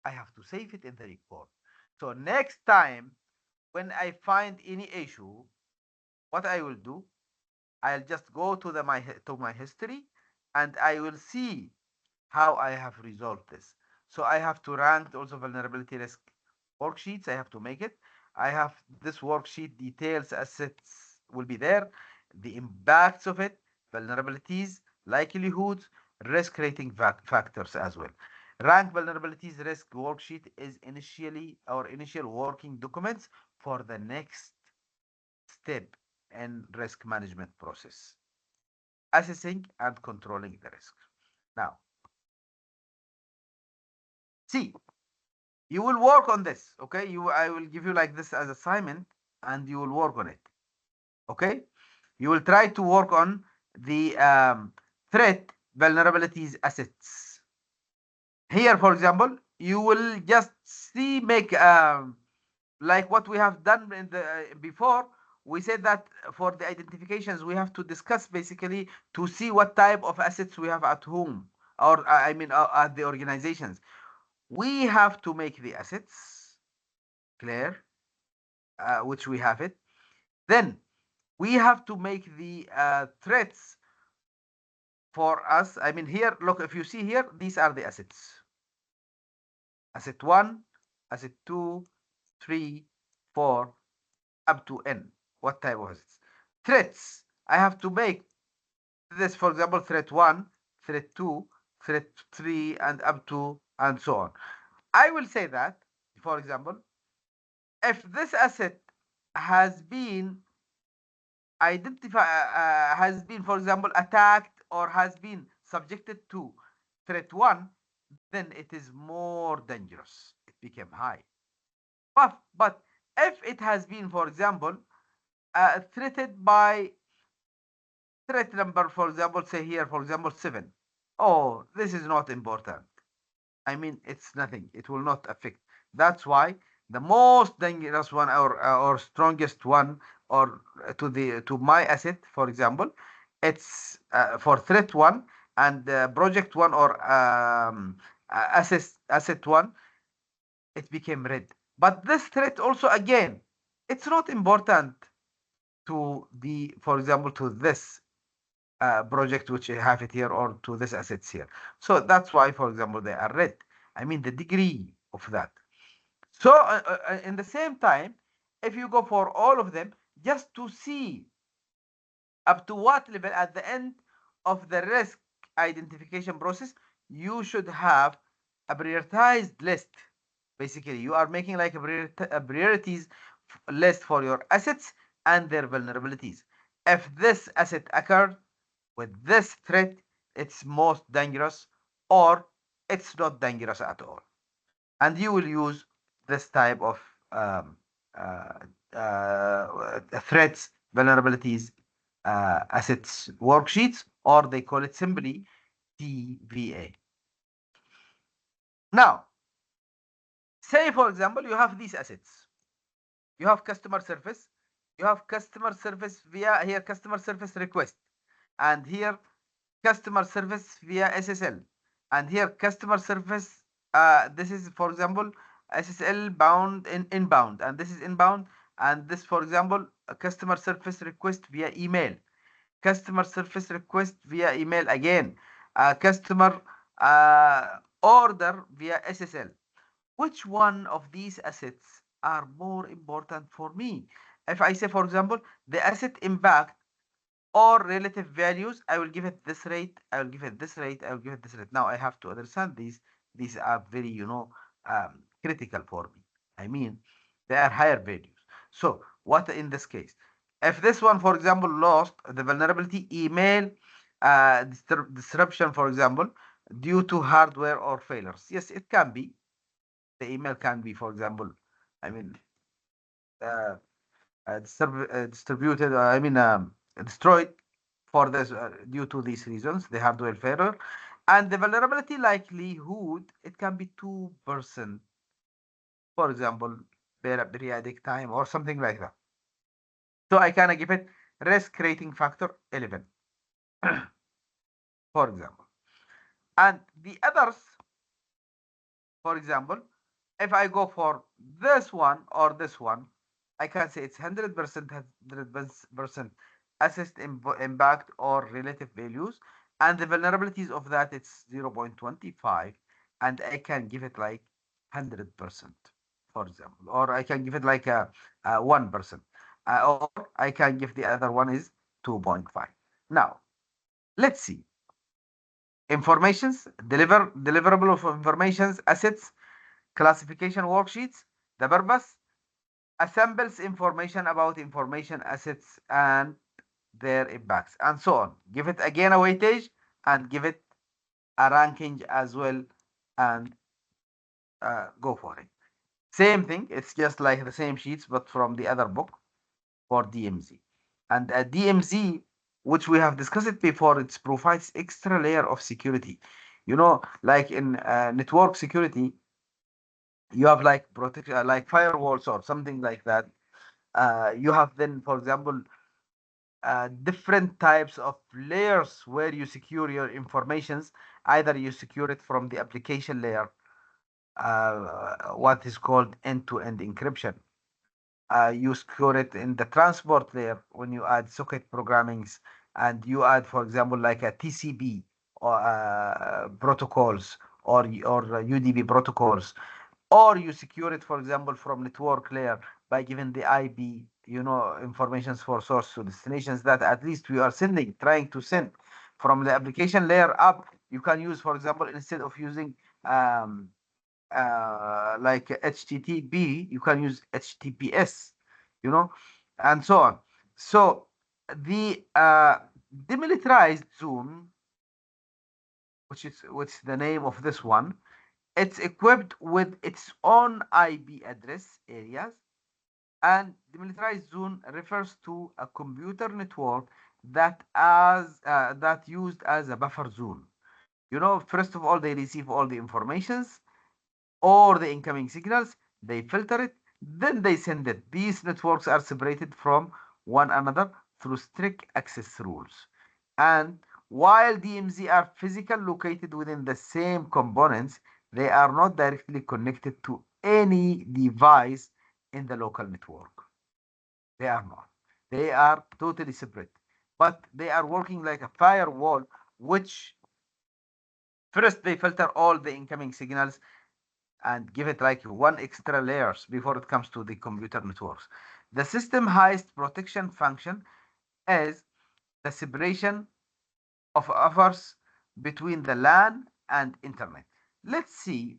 [SPEAKER 1] I have to save it in the report. So next time when I find any issue, what I will do, I'll just go to my history and I will see how I have resolved this. So I have to rank also vulnerability risk worksheets. I have to make it. I have this worksheet details assets will be there, the impacts of it, vulnerabilities, likelihoods, risk rating factors as well. Rank vulnerabilities risk worksheet is initially our initial working documents for the next step in risk management process, assessing and controlling the risk. Now, see, you will work on this, okay? I will give you like this as assignment, and you will work on it, okay? You will try to work on the threat vulnerabilities assets. Here, for example, you will just see make like what we have done in the before. We said that for the identifications we have to discuss basically to see what type of assets we have at home, or I mean at the organizations. We have to make the assets clear, which we have it. Then we have to make the threats for us. I mean, here, look, if you see here, these are the assets. Asset 1, asset 2, 3, 4, up to N. What type of assets? Threats. I have to make this, for example, threat 1, threat 2, threat 3, and up to, and so on. I will say that, for example, if this asset has been has been, for example, attacked or has been subjected to threat 1, then it is more dangerous. It became high. But if it has been, for example, threatened by threat number, for example, say here, for example, 7. Oh, this is not important. I mean, it's nothing. It will not affect. That's why the most dangerous one, or strongest one, or to my asset, for example, it's for threat 1 and project 1, or asset 1, it became red. But this threat also, again, it's not important to the, for example, to this project which I have it here, or to this assets here. So that's why, for example, they are red. I mean the degree of that. So in the same time, if you go for all of them, just to see up to what level at the end of the risk identification process, you should have a prioritized list. Basically, you are making like a priorities list for your assets and their vulnerabilities. If this asset occurred with this threat, it's most dangerous, or it's not dangerous at all. And you will use this type of threats, vulnerabilities, assets worksheets, or they call it simply TVA. Now, say for example, you have these assets. You have customer service. You have customer service via here customer service request, and here customer service via SSL, and here customer service. This is for example SSL bound in inbound, and this is inbound, and this for example a customer service request via email, customer service request via email again, customer order via SSL. Which one of these assets are more important for me? If I say, for example, the asset impact or relative values, I will give it this rate, I will give it this rate, I will give it this rate. Now I have to understand these. These are very, critical for me. I mean, they are higher values. So what in this case? If this one, for example, lost the vulnerability email disruption, for example, due to hardware or failures. Yes, it can be. The email can be, for example, I mean, uh, distributed, destroyed for this due to these reasons, the hardware failure, and the vulnerability likelihood, it can be 2%, for example, periodic time or something like that. So I can give it risk rating factor 11, for example. And the others, for example, if I go for this one or this one, I can say it's 100%, 100% assessed impact or relative values, and the vulnerabilities of that it's 0.25, and I can give it like 100%, for example, or I can give it like a 1%, or I can give the other one is 2.5. Now, let's see. Informations, deliverable of informations, assets, classification worksheets. The purpose assembles information about information assets and their impacts, and so on. Give it again a weightage and give it a ranking as well, and go for it. Same thing, it's just like the same sheets, but from the other book for DMZ. And DMZ, which we have discussed it before, it provides extra layer of security. Like in network security, you have like protect like firewalls or something like that. You have then, for example, different types of layers where you secure your informations. Either you secure it from the application layer, what is called end-to-end encryption. You secure it in the transport layer when you add socket programmings, and you add, for example, like a TCP or protocols, or UDP protocols, or you secure it, for example, from network layer by giving the IP, informations for source to destinations that at least we are trying to send from the application layer up. You can use, for example, instead of using um, like HTTP, you can use HTTPS, you know, and so on. So the demilitarized zone, which is the name of this one, it's equipped with its own IP address areas, and demilitarized zone refers to a computer network that used as a buffer zone. First of all, they receive all the informations or the incoming signals, they filter it, then they send it. These networks are separated from one another through strict access rules. And while DMZ are physically located within the same components, they are not directly connected to any device in the local network. They are not. They are totally separate. But they are working like a firewall, which first they filter all the incoming signals and give it like one extra layers before it comes to the computer networks. The system highest protection function is the separation of offers between the LAN and internet. Let's see.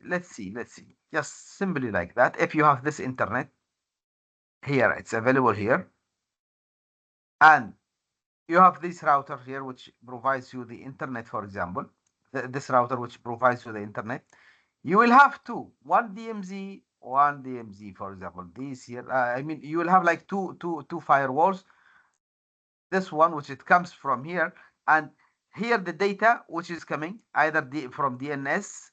[SPEAKER 1] Just simply like that. If you have this internet here, it's available here, and you have this router here, which provides you the internet, for example, this router which provides you the internet. You will have two, one DMZ one DMZ, for example, this here. I mean, you will have like two firewalls. This one, which it comes from here, and here the data which is coming either from DNS,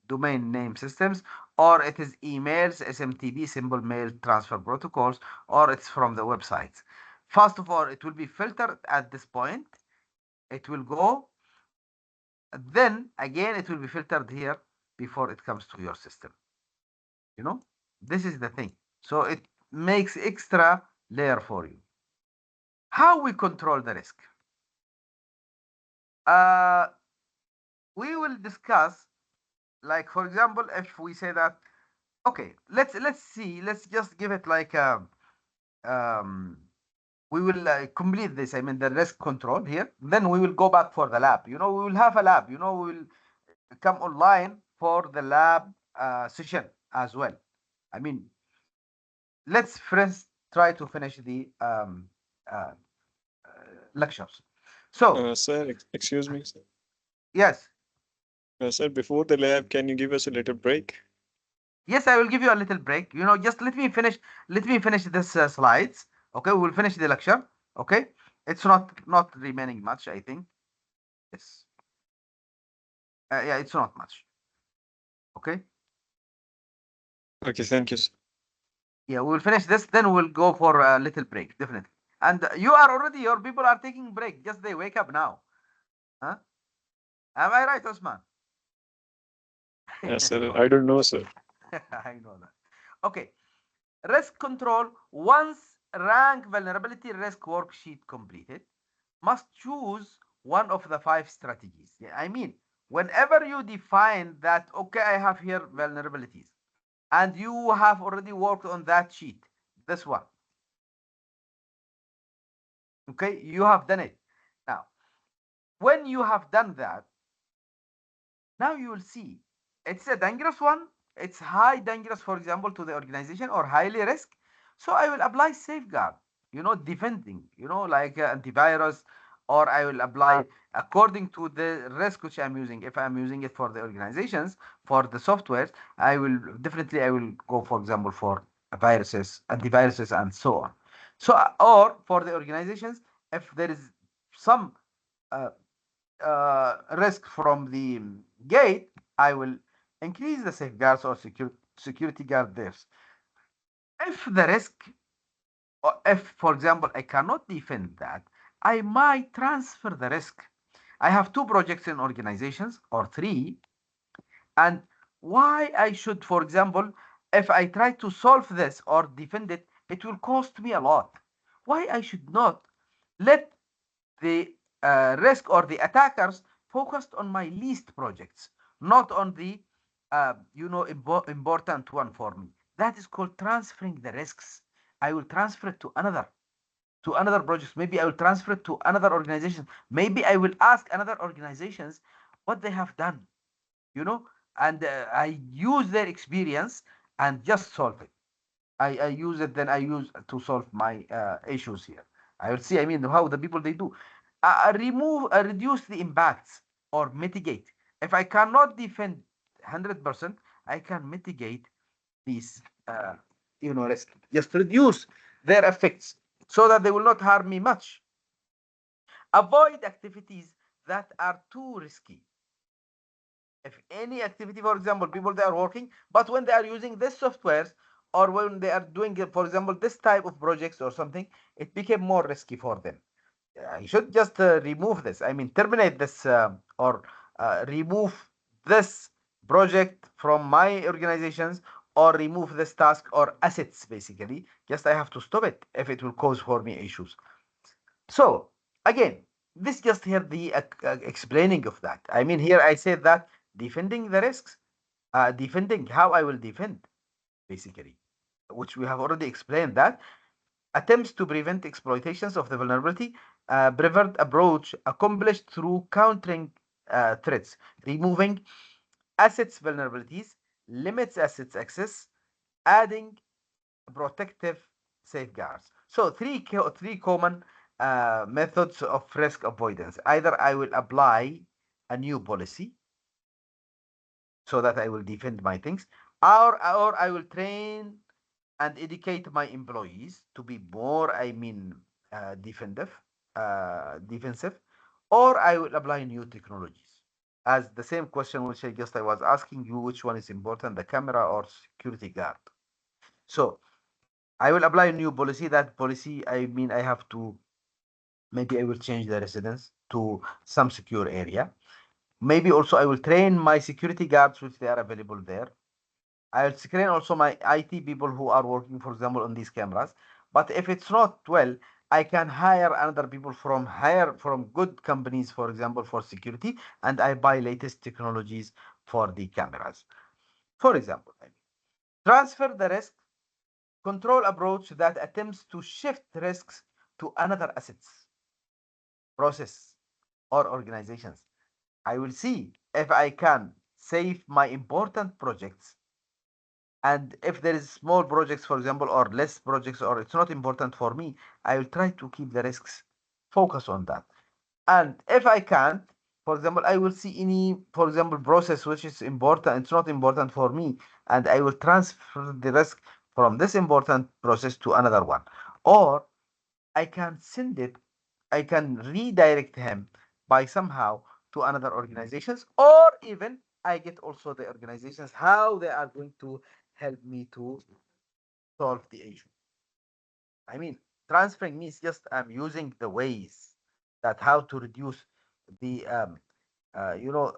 [SPEAKER 1] domain name systems, or it is emails, SMTP, simple mail transfer protocols, or it's from the websites. First of all, it will be filtered at this point. It will go, then again it will be filtered here before it comes to your system. You know, this is the thing. So it makes extra layer for you. How we control the risk? Uh, we will discuss, like for example, if we say that, okay, let's see, let's just give it like um, we will complete this. I mean the risk control here. Then we will go back for the lab. You know, we will have a lab. You know, we will come online for the lab session as well. I mean, let's first try to finish the uh, lectures. So,
[SPEAKER 5] Sir, excuse me, sir.
[SPEAKER 1] yes,
[SPEAKER 5] Sir, before the lab, can you give us a little break?
[SPEAKER 1] yes, I will give you a little break. You know, just let me finish. Let me finish this slides. Okay, we will finish the lecture. Okay, it's not remaining much, I think. Yes. Yeah, it's not much. Okay.
[SPEAKER 5] Okay, thank you, sir.
[SPEAKER 1] Yeah, we will finish this. Then we'll go for a little break, definitely. And you are already. Your people are taking break. Just they wake up now. Huh? Am I right, Osman?
[SPEAKER 5] Yes, sir. I don't know, sir.
[SPEAKER 1] I know that. Okay. Risk control. Once rank vulnerability risk worksheet completed, must choose one of the 5 strategies. Yeah, I mean, whenever you define that, okay, I have here vulnerabilities, and you have already worked on that sheet, this one, okay, you have done it. Now, when you have done that, now you will see it's a dangerous one. It's high dangerous, for example, to the organization or highly risk. So I will apply safeguard, you know, defending, you know, like antivirus, or I will apply according to the risk which I'm using. If I'm using it for the organizations, for the software, I will definitely, I will go, for example, for viruses, antiviruses, and so on. So, or for the organizations, if there is some uh, risk from the gate, I will increase the safeguards or security guard there. If the risk, or if, for example, I cannot defend that, I might transfer the risk. I have 2 projects in organizations or 3, and why I should, for example, if I try to solve this or defend it, it will cost me a lot. Why I should not let the risk or the attackers focused on my least projects, not on the important one for me. That is called transferring the risks. I will transfer it to another project. Maybe I will transfer it to another organization. Maybe I will ask another organizations what they have done, you know, and I use their experience and just solve it. I use it, then I use to solve my issues here. I will see, I mean, how the people they do. Reduce the impacts or mitigate. If I cannot defend 100%, I can mitigate these, risk. Just reduce their effects so that they will not harm me much. Avoid activities that are too risky. If any activity, for example, people they are working, but when they are using this softwares or when they are doing, for example, this type of projects or something, it became more risky for them. I should just remove this. I mean, terminate this or remove this project from my organizations, or remove this task or assets. Basically, just I have to stop it if it will cause for me issues. So again, this just here the explaining of that. I mean, here I said that defending the risks, defending how I will defend, basically, which we have already explained that attempts to prevent exploitations of the vulnerability, prevent approach accomplished through countering threats, removing assets vulnerabilities, limits assets access, adding protective safeguards. So three common methods of risk avoidance. Either I will apply a new policy so that I will defend my things, or I will train and educate my employees to be more, defensive, or I will apply new technologies. As the same question which I was asking you, which one is important, the camera or security guard? So I will apply a new policy. That policy, I have to, maybe I will change the residence to some secure area. Maybe also I will train my security guards, which they are available there. I'll screen also my IT people who are working, for example, on these cameras. But if it's not well, I can hire another people from good companies, for example, for security, and I buy latest technologies for the cameras. For example, transfer the risk control approach that attempts to shift risks to another assets, process, or organizations. I will see if I can save my important projects. And if there is small projects, for example, or less projects, or it's not important for me, I will try to keep the risks, focus on that. And if I can't, for example, I will see any, for example, process which is important, it's not important for me, and I will transfer the risk from this important process to another one. Or I can send it, I can redirect him by somehow to another organizations, or even I get also the organizations how they are going to help me to solve the issue. I mean, transferring means just I'm using the ways that how to reduce the you know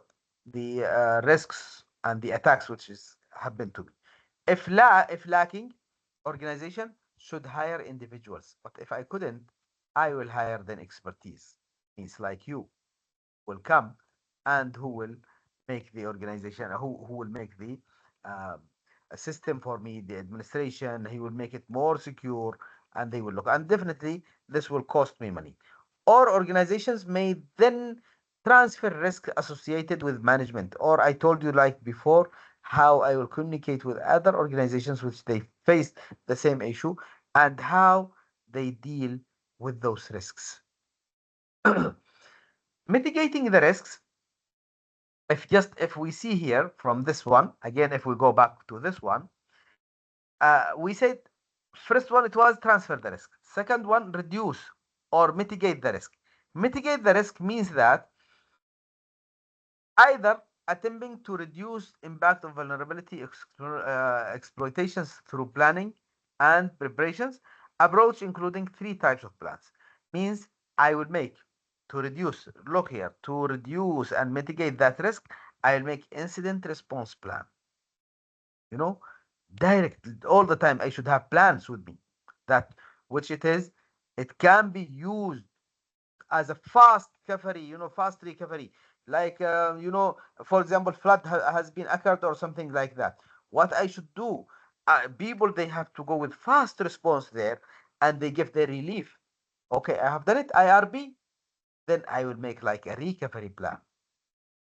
[SPEAKER 1] the risks and the attacks which is happen to me. If lacking, organization should hire individuals. But if I couldn't, I will hire then expertise. Means like you will come and who will make the organization, who will make the um, a system for me, the administration. He will make it more secure, and they will look. And definitely, this will cost me money. Or organizations may then transfer risk associated with management. Or I told you like before how I will communicate with other organizations which they face the same issue and how they deal with those risks. Mitigating the risks, if we see here from this one again, if we go back to this one, we said first one it was transfer the risk, second one reduce or mitigate the risk. Mitigate the risk means that either attempting to reduce impact of vulnerability exploitations through planning and preparations approach, including three types of plans. Means I will make to reduce, look here, to reduce and mitigate that risk, I'll make incident response plan. You know, direct all the time. I should have plans with me that which it is, it can be used as a fast recovery, fast recovery. Like, for example, flood has been occurred or something like that. What I should do, people, they have to go with fast response there and they give their relief. Okay, I have done it, IRB, then I will make like a recovery plan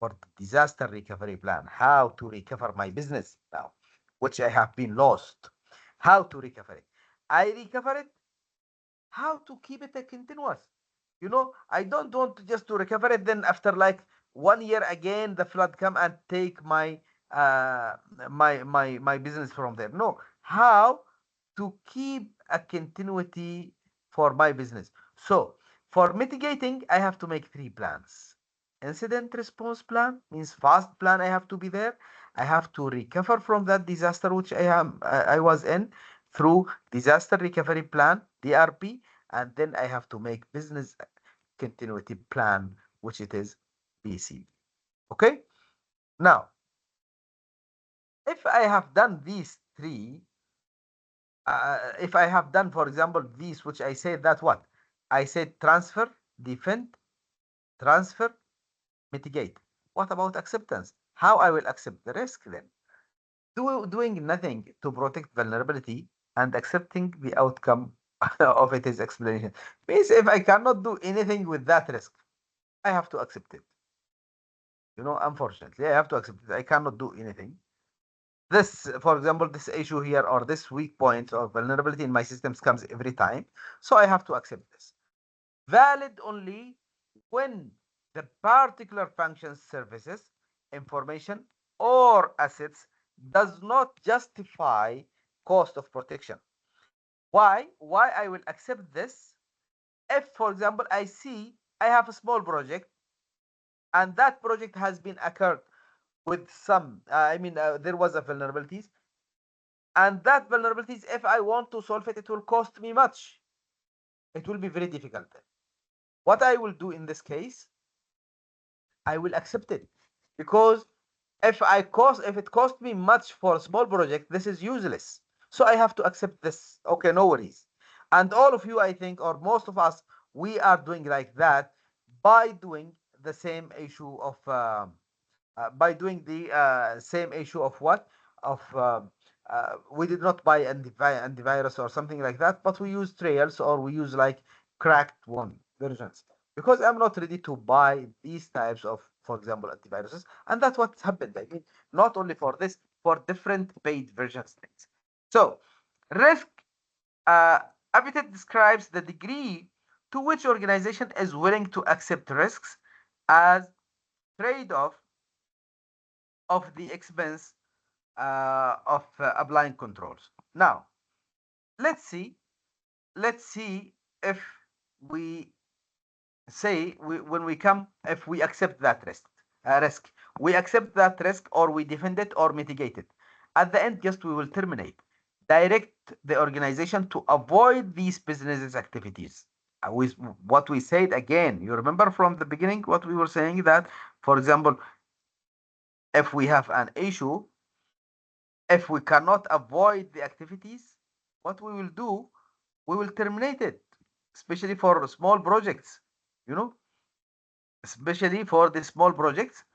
[SPEAKER 1] for disaster recovery plan, how to recover my business now, which I have been lost, how to recover it. I recover it, how to keep it a continuous. I don't want to just to recover it, then after like 1 year again the flood come and take uh my business from there. No, how to keep a continuity for my business. So for mitigating, I have to make three plans. Incident response plan means fast plan, I have to be there. I have to recover from that disaster which I was in through disaster recovery plan, DRP, and then I have to make business continuity plan, which it is BC. Okay. Now, if I have done these three, if I have done, for example, these, which I said that what? I said transfer, defend, transfer, mitigate. What about acceptance? How I will accept the risk then? Doing nothing to protect vulnerability and accepting the outcome of it is explanation. Means if I cannot do anything with that risk, I have to accept it. Unfortunately, I have to accept it. I cannot do anything. This, for example, this issue here or this weak point or vulnerability in my systems comes every time. So I have to accept this. Valid only when the particular functions, services, information, or assets does not justify cost of protection. Why? Why I will accept this? If, for example, I see I have a small project and that project has been occurred with some, there was a vulnerabilities, and that vulnerabilities, if I want to solve it, it will cost me much. It will be very difficult. What I will do in this case, I will accept it, because if it cost me much for a small project, this is useless. So I have to accept this. Okay, no worries. And all of you, I think, or most of us, we are doing like that by doing the same issue of by doing the same issue of what of we did not buy antivirus or something like that, but we use trails, or we use like cracked one versions, because I'm not ready to buy these types of, for example, antiviruses. And that's what happened. I mean, not only for this, for different paid versions things. So risk uh, habitat describes the degree to which organization is willing to accept risks as trade-off of the expense of applying controls. Now, let's see. Let's see if we say when we come, if we accept that risk, we accept that risk, or we defend it or mitigate it. At the end, just we will terminate, direct the organization to avoid these businesses activities. What we said again, you remember from the beginning what we were saying, that, for example, if we have an issue, if we cannot avoid the activities, what we will do, we will terminate it, especially for small projects, you know, especially for the small projects.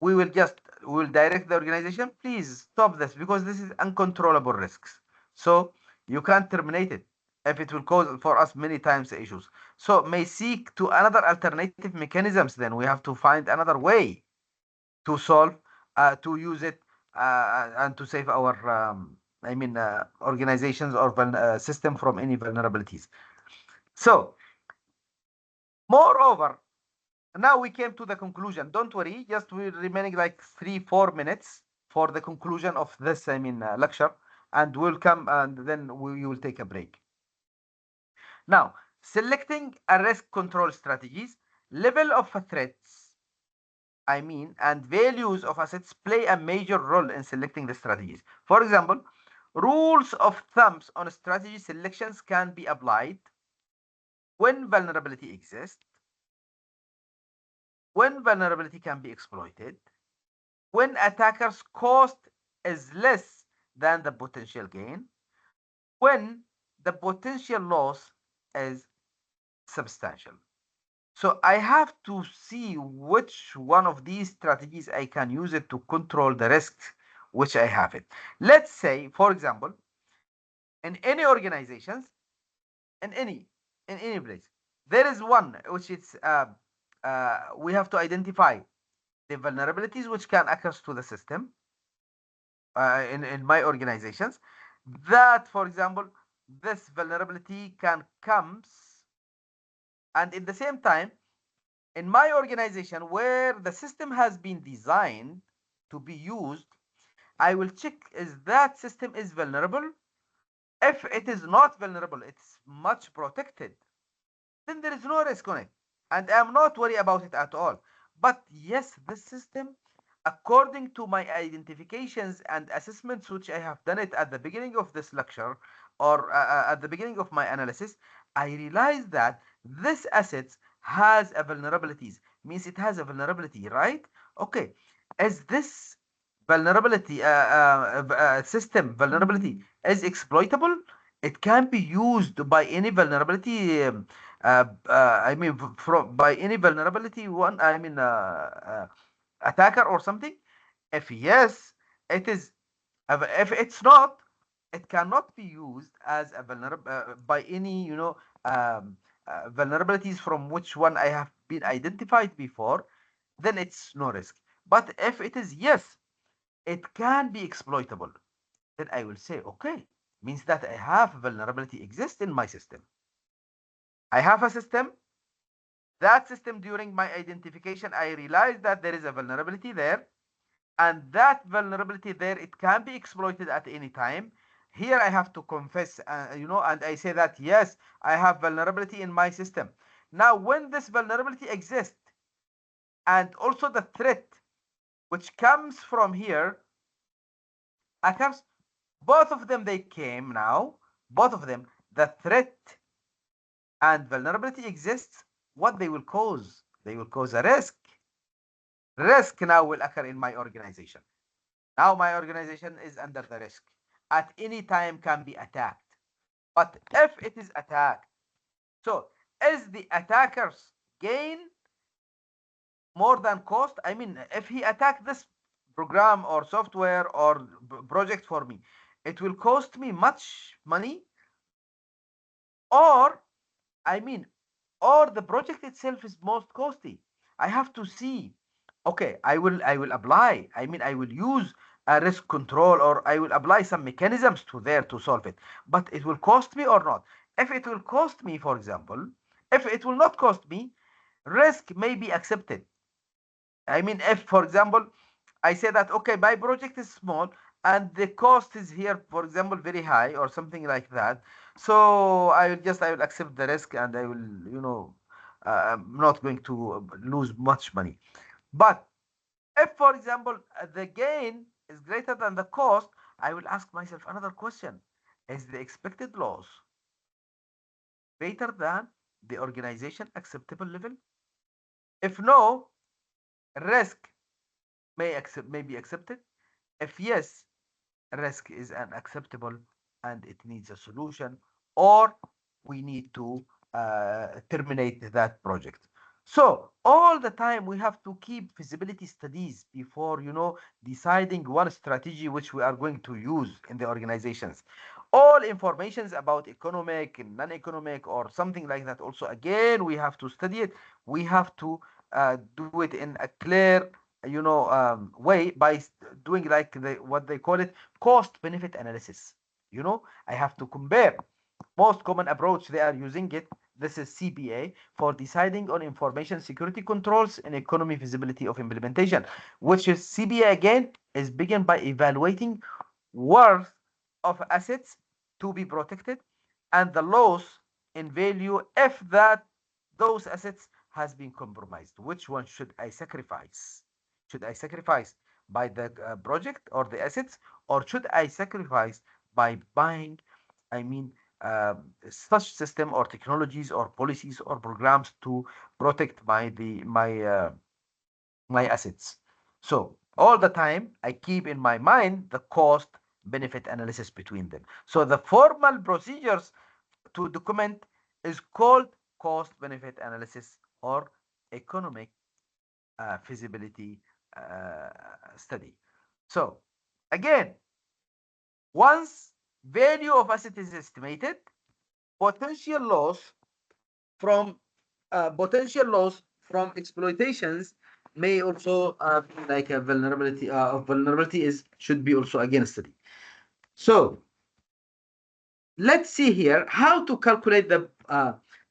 [SPEAKER 1] We will direct the organization, please stop this, because this is uncontrollable risks. So you can't terminate it if it will cause for us many times issues. So may seek to another alternative mechanisms. Then we have to find another way to solve, to use it, and to save our, organizations or system from any vulnerabilities. So, moreover, now we came to the conclusion. Don't worry, just we're remaining like 3-4 minutes for the conclusion of this, lecture, and we'll come and then we will take a break. Now, selecting a risk control strategies, level of threats, and values of assets play a major role in selecting the strategies. For example, rules of thumbs on strategy selections can be applied when vulnerability exists, when vulnerability can be exploited, when attackers' cost is less than the potential gain, when the potential loss is substantial. So I have to see which one of these strategies I can use it to control the risks which I have it. Let's say, for example, in any organizations, in any in any place, there is one which is we have to identify the vulnerabilities which can occur to the system in my organizations. That, for example, this vulnerability can comes, and in the same time, in my organization where the system has been designed to be used, I will check is that system is vulnerable. If it is not vulnerable, it's much protected, then there is no risk on it. And I'm not worried about it at all. But yes, the system, according to my identifications and assessments, which I have done it at the beginning of this lecture, or at the beginning of my analysis, I realized that this asset has a vulnerabilities, means it has a vulnerability, right? Okay. Is this vulnerability, system vulnerability is exploitable? It can be used by any vulnerability, from by any vulnerability one, attacker or something. If yes, it is. If it's not, it cannot be used as a vulnerable by any, vulnerabilities from which one I have been identified before. Then it's no risk. But if it is yes, it can be exploitable, then I will say, okay, means that I have vulnerability exist in my system. I have a system. That system, during my identification, I realized that there is a vulnerability there. and that vulnerability there, it can be exploited at any time. Here I have to confess, and I say that yes, I have vulnerability in my system. Now when this vulnerability exists, and also the threat which comes from here occurs, both of them, they came now, both of them, the threat and vulnerability exists. What they will cause? They will cause a risk. Risk now will occur in my organization. Now my organization is under the risk. At any time can be attacked. But if it is attacked, so is the attacker's gain more than cost? I mean, if he attacked this program or software or project for me, it will cost me much money, or I mean, or the project itself is most costly. I have to see. Okay, I will apply. I mean, I will use a risk control, or I will apply some mechanisms to there to solve it. But it will cost me or not? If it will cost me, for example, if it will not cost me, risk may be accepted. I mean, if, for example, I say that, okay, my project is small and the cost is here, for example, very high or something like that. So I will accept the risk, and I will, I'm not going to lose much money. But if, for example, the gain is greater than the cost, I will ask myself another question. Is the expected loss greater than the organization acceptable level? If no, risk may be accepted. If yes, risk is unacceptable and it needs a solution, or we need to terminate that project. So all the time we have to keep feasibility studies before, deciding one strategy which we are going to use in the organizations. All informations about economic and non-economic or something like that, also again we have to study it. We have to do it in a clear, way, by doing like what they call it, cost benefit analysis. I have to compare most common approach they are using it. This is CBA, for deciding on information security controls and economy feasibility of implementation, which is CBA again is begin by evaluating worth of assets to be protected and the loss in value if that those assets has been compromised. Which one should I sacrifice? Should I sacrifice by the project or the assets, or should I sacrifice by buying, I mean, such system or technologies or policies or programs to protect my assets? So all the time I keep in my mind the cost benefit analysis between them. So the formal procedures to document is called cost benefit analysis or economic feasibility uh, study. So again, once value of asset is estimated, potential loss from potential loss from exploitations may also be like a vulnerability of vulnerability is should be also again studied. So let's see here how to calculate the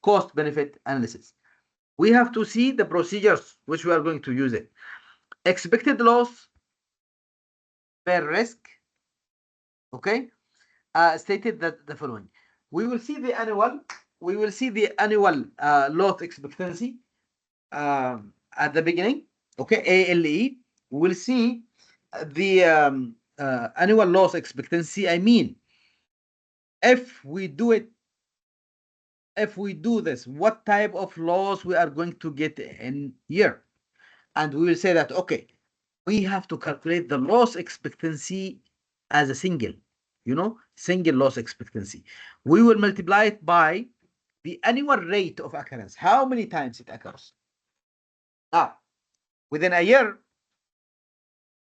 [SPEAKER 1] cost benefit analysis. We have to see the procedures which we are going to use it. Expected loss per risk, okay, stated that the following. We will see the annual loss expectancy at the beginning, okay, ALE. We will see the annual loss expectancy. I mean, if we do it, if we do this, what type of loss we are going to get in year? And we will say that, okay, we have to calculate the loss expectancy as a single loss expectancy. We will multiply it by the annual rate of occurrence. How many times it occurs? Now, within a year,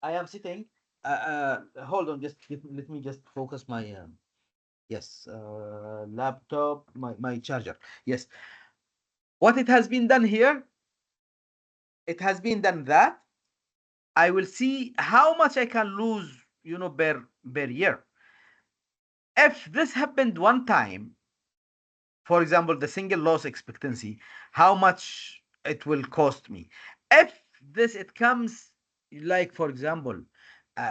[SPEAKER 1] I am sitting. Hold on, just let me just focus my yes, laptop, my charger. Yes, what it has been done here, it has been done that I will see how much I can lose, per year. If this happened one time, for example, the single loss expectancy, how much it will cost me. If this it comes like, for example,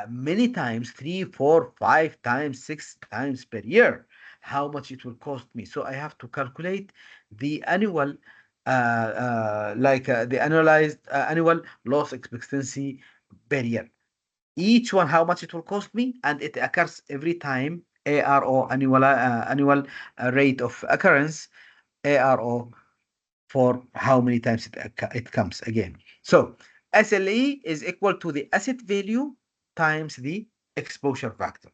[SPEAKER 1] many times, 3, 4, 5 times, 6 times per year, how much it will cost me. So I have to calculate the annual, the annual loss expectancy per year. Each one, how much it will cost me, and it occurs every time. ARO, annual rate of occurrence, ARO, for how many times it comes again. So SLE is equal to the asset value times the exposure factor.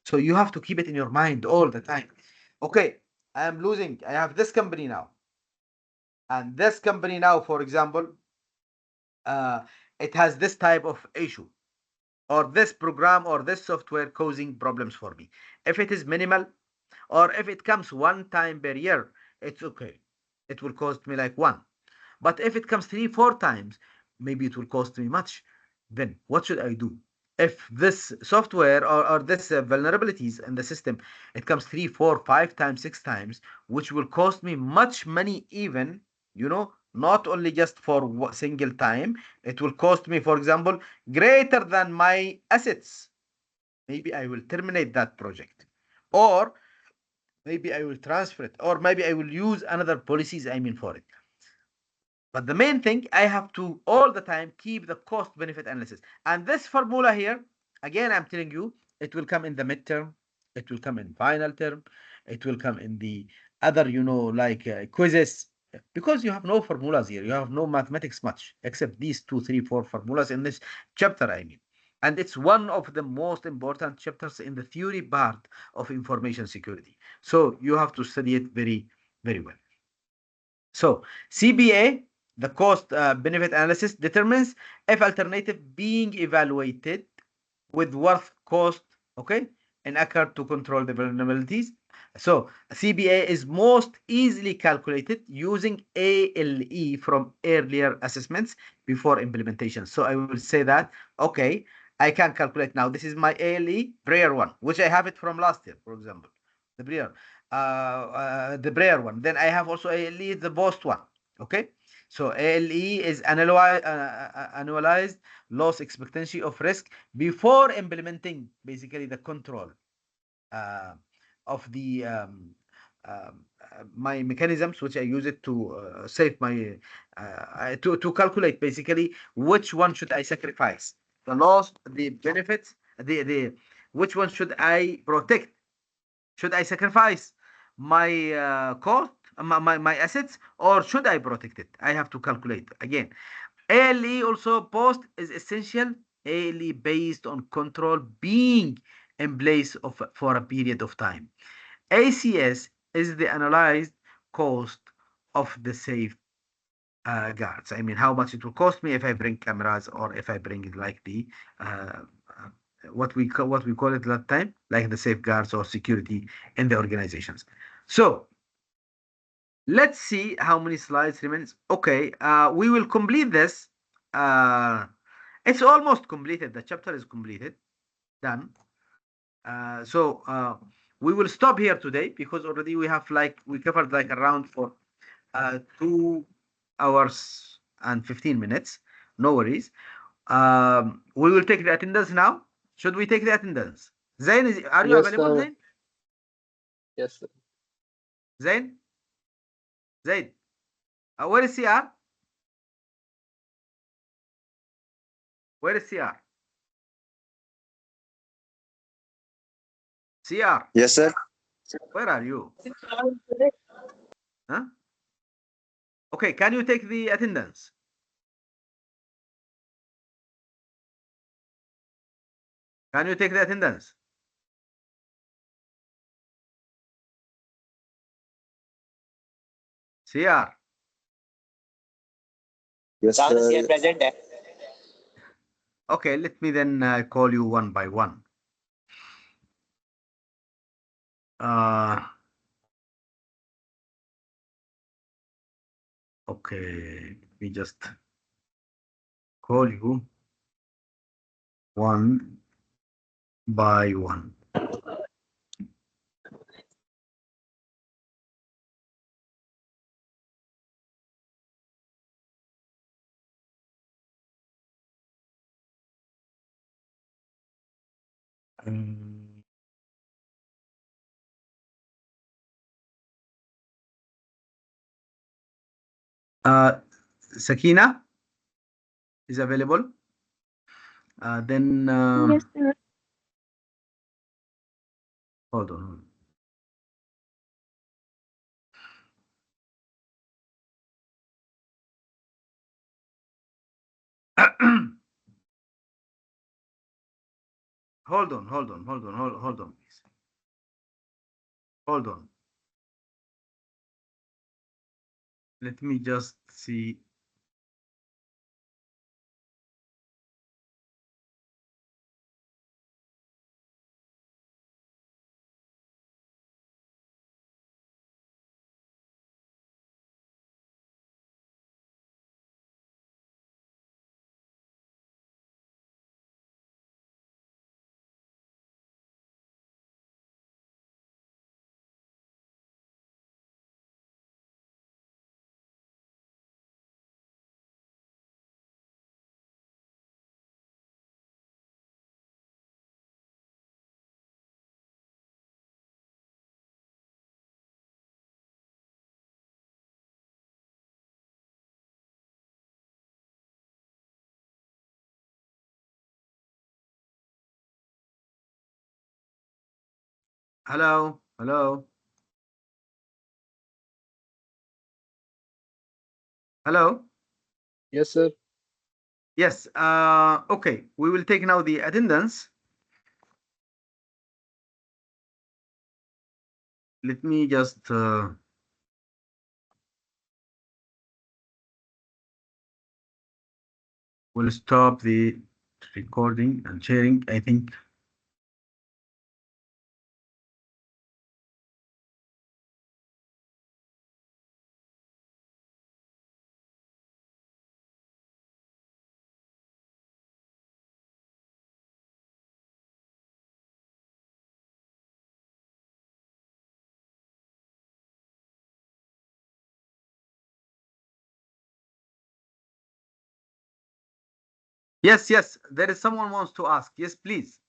[SPEAKER 1] So you have to keep it in your mind all the time. Okay, I am losing. I have this company now. And this company now, for example, uh, it has this type of issue, or this program or this software causing problems for me. If it is minimal, or if it comes one time per year, it's okay. It will cost me like one. But if it comes 3, 4 times, maybe it will cost me much. Then what should I do? If this software or this vulnerabilities in the system, it comes 3, 4, 5 times, 6 times, which will cost me much money even, not only just for single time, it will cost me, for example, greater than my assets. Maybe I will terminate that project, or maybe I will transfer it, or maybe I will use another policies for it. But the main thing, I have to all the time keep the cost benefit analysis. And this formula here, again, I'm telling you, it will come in the midterm, it will come in final term, it will come in the other, quizzes, because you have no formulas here. You have no mathematics much, except these 2, 3, 4 formulas in this chapter, And it's one of the most important chapters in the theory part of information security. So you have to study it very, very well. So CBA, the cost benefit analysis, determines if alternative being evaluated with worth cost, okay, and occur to control the vulnerabilities. So CBA is most easily calculated using ALE from earlier assessments before implementation. So I will say that, okay, I can calculate now. This is my ALE prayer one, which I have it from last year, for example, the prayer the Brayer one. Then I have also ALE, the Bost one. Okay, so ALE is annualized loss expectancy of risk before implementing basically the control uh, of the my mechanisms, which I use it to save my to calculate basically which one should I sacrifice, the loss, the benefits, the which one should I protect. Should I sacrifice my cost, my assets, or should I protect it? I have to calculate again. ALE also post is essential. ALE based on control being in place for a period of time. ACS is the analyzed cost of the safe guards. How much it will cost me if I bring cameras, or if I bring like the uh, uh, what we call it that time, like the safeguards or security in the organizations. So let's see how many slides remains. Okay, we will complete this. It's almost completed. The chapter is completed, done. So we will stop here today, because already we covered like around for 2 hours and 15 minutes. No worries. We will take the attendance now. Should we take the attendance? Zain, are you
[SPEAKER 6] Yes,
[SPEAKER 1] available,
[SPEAKER 6] sir.
[SPEAKER 1] Zain?
[SPEAKER 6] Yes, sir.
[SPEAKER 1] Zain? Zain? Where is CR? Where is CR? CR,
[SPEAKER 9] Yes, sir.
[SPEAKER 1] where are you? Huh? Okay, can you take the attendance? Can you take the attendance? CR.
[SPEAKER 9] Yes, sir.
[SPEAKER 1] Okay, let me then call you one by one. Okay, let me just call you one by one. Mm. Uh, Sakina is available. Then
[SPEAKER 4] Yes, sir.
[SPEAKER 1] hold on. Hold on, hold on, please. Hold on. Let me just see. Hello, hello, hello.
[SPEAKER 6] Yes, sir.
[SPEAKER 1] Yes. Okay. We will take now the attendance. Let me just will stop the recording and sharing. I think. Yes, yes. There is someone wants to ask. Yes, please.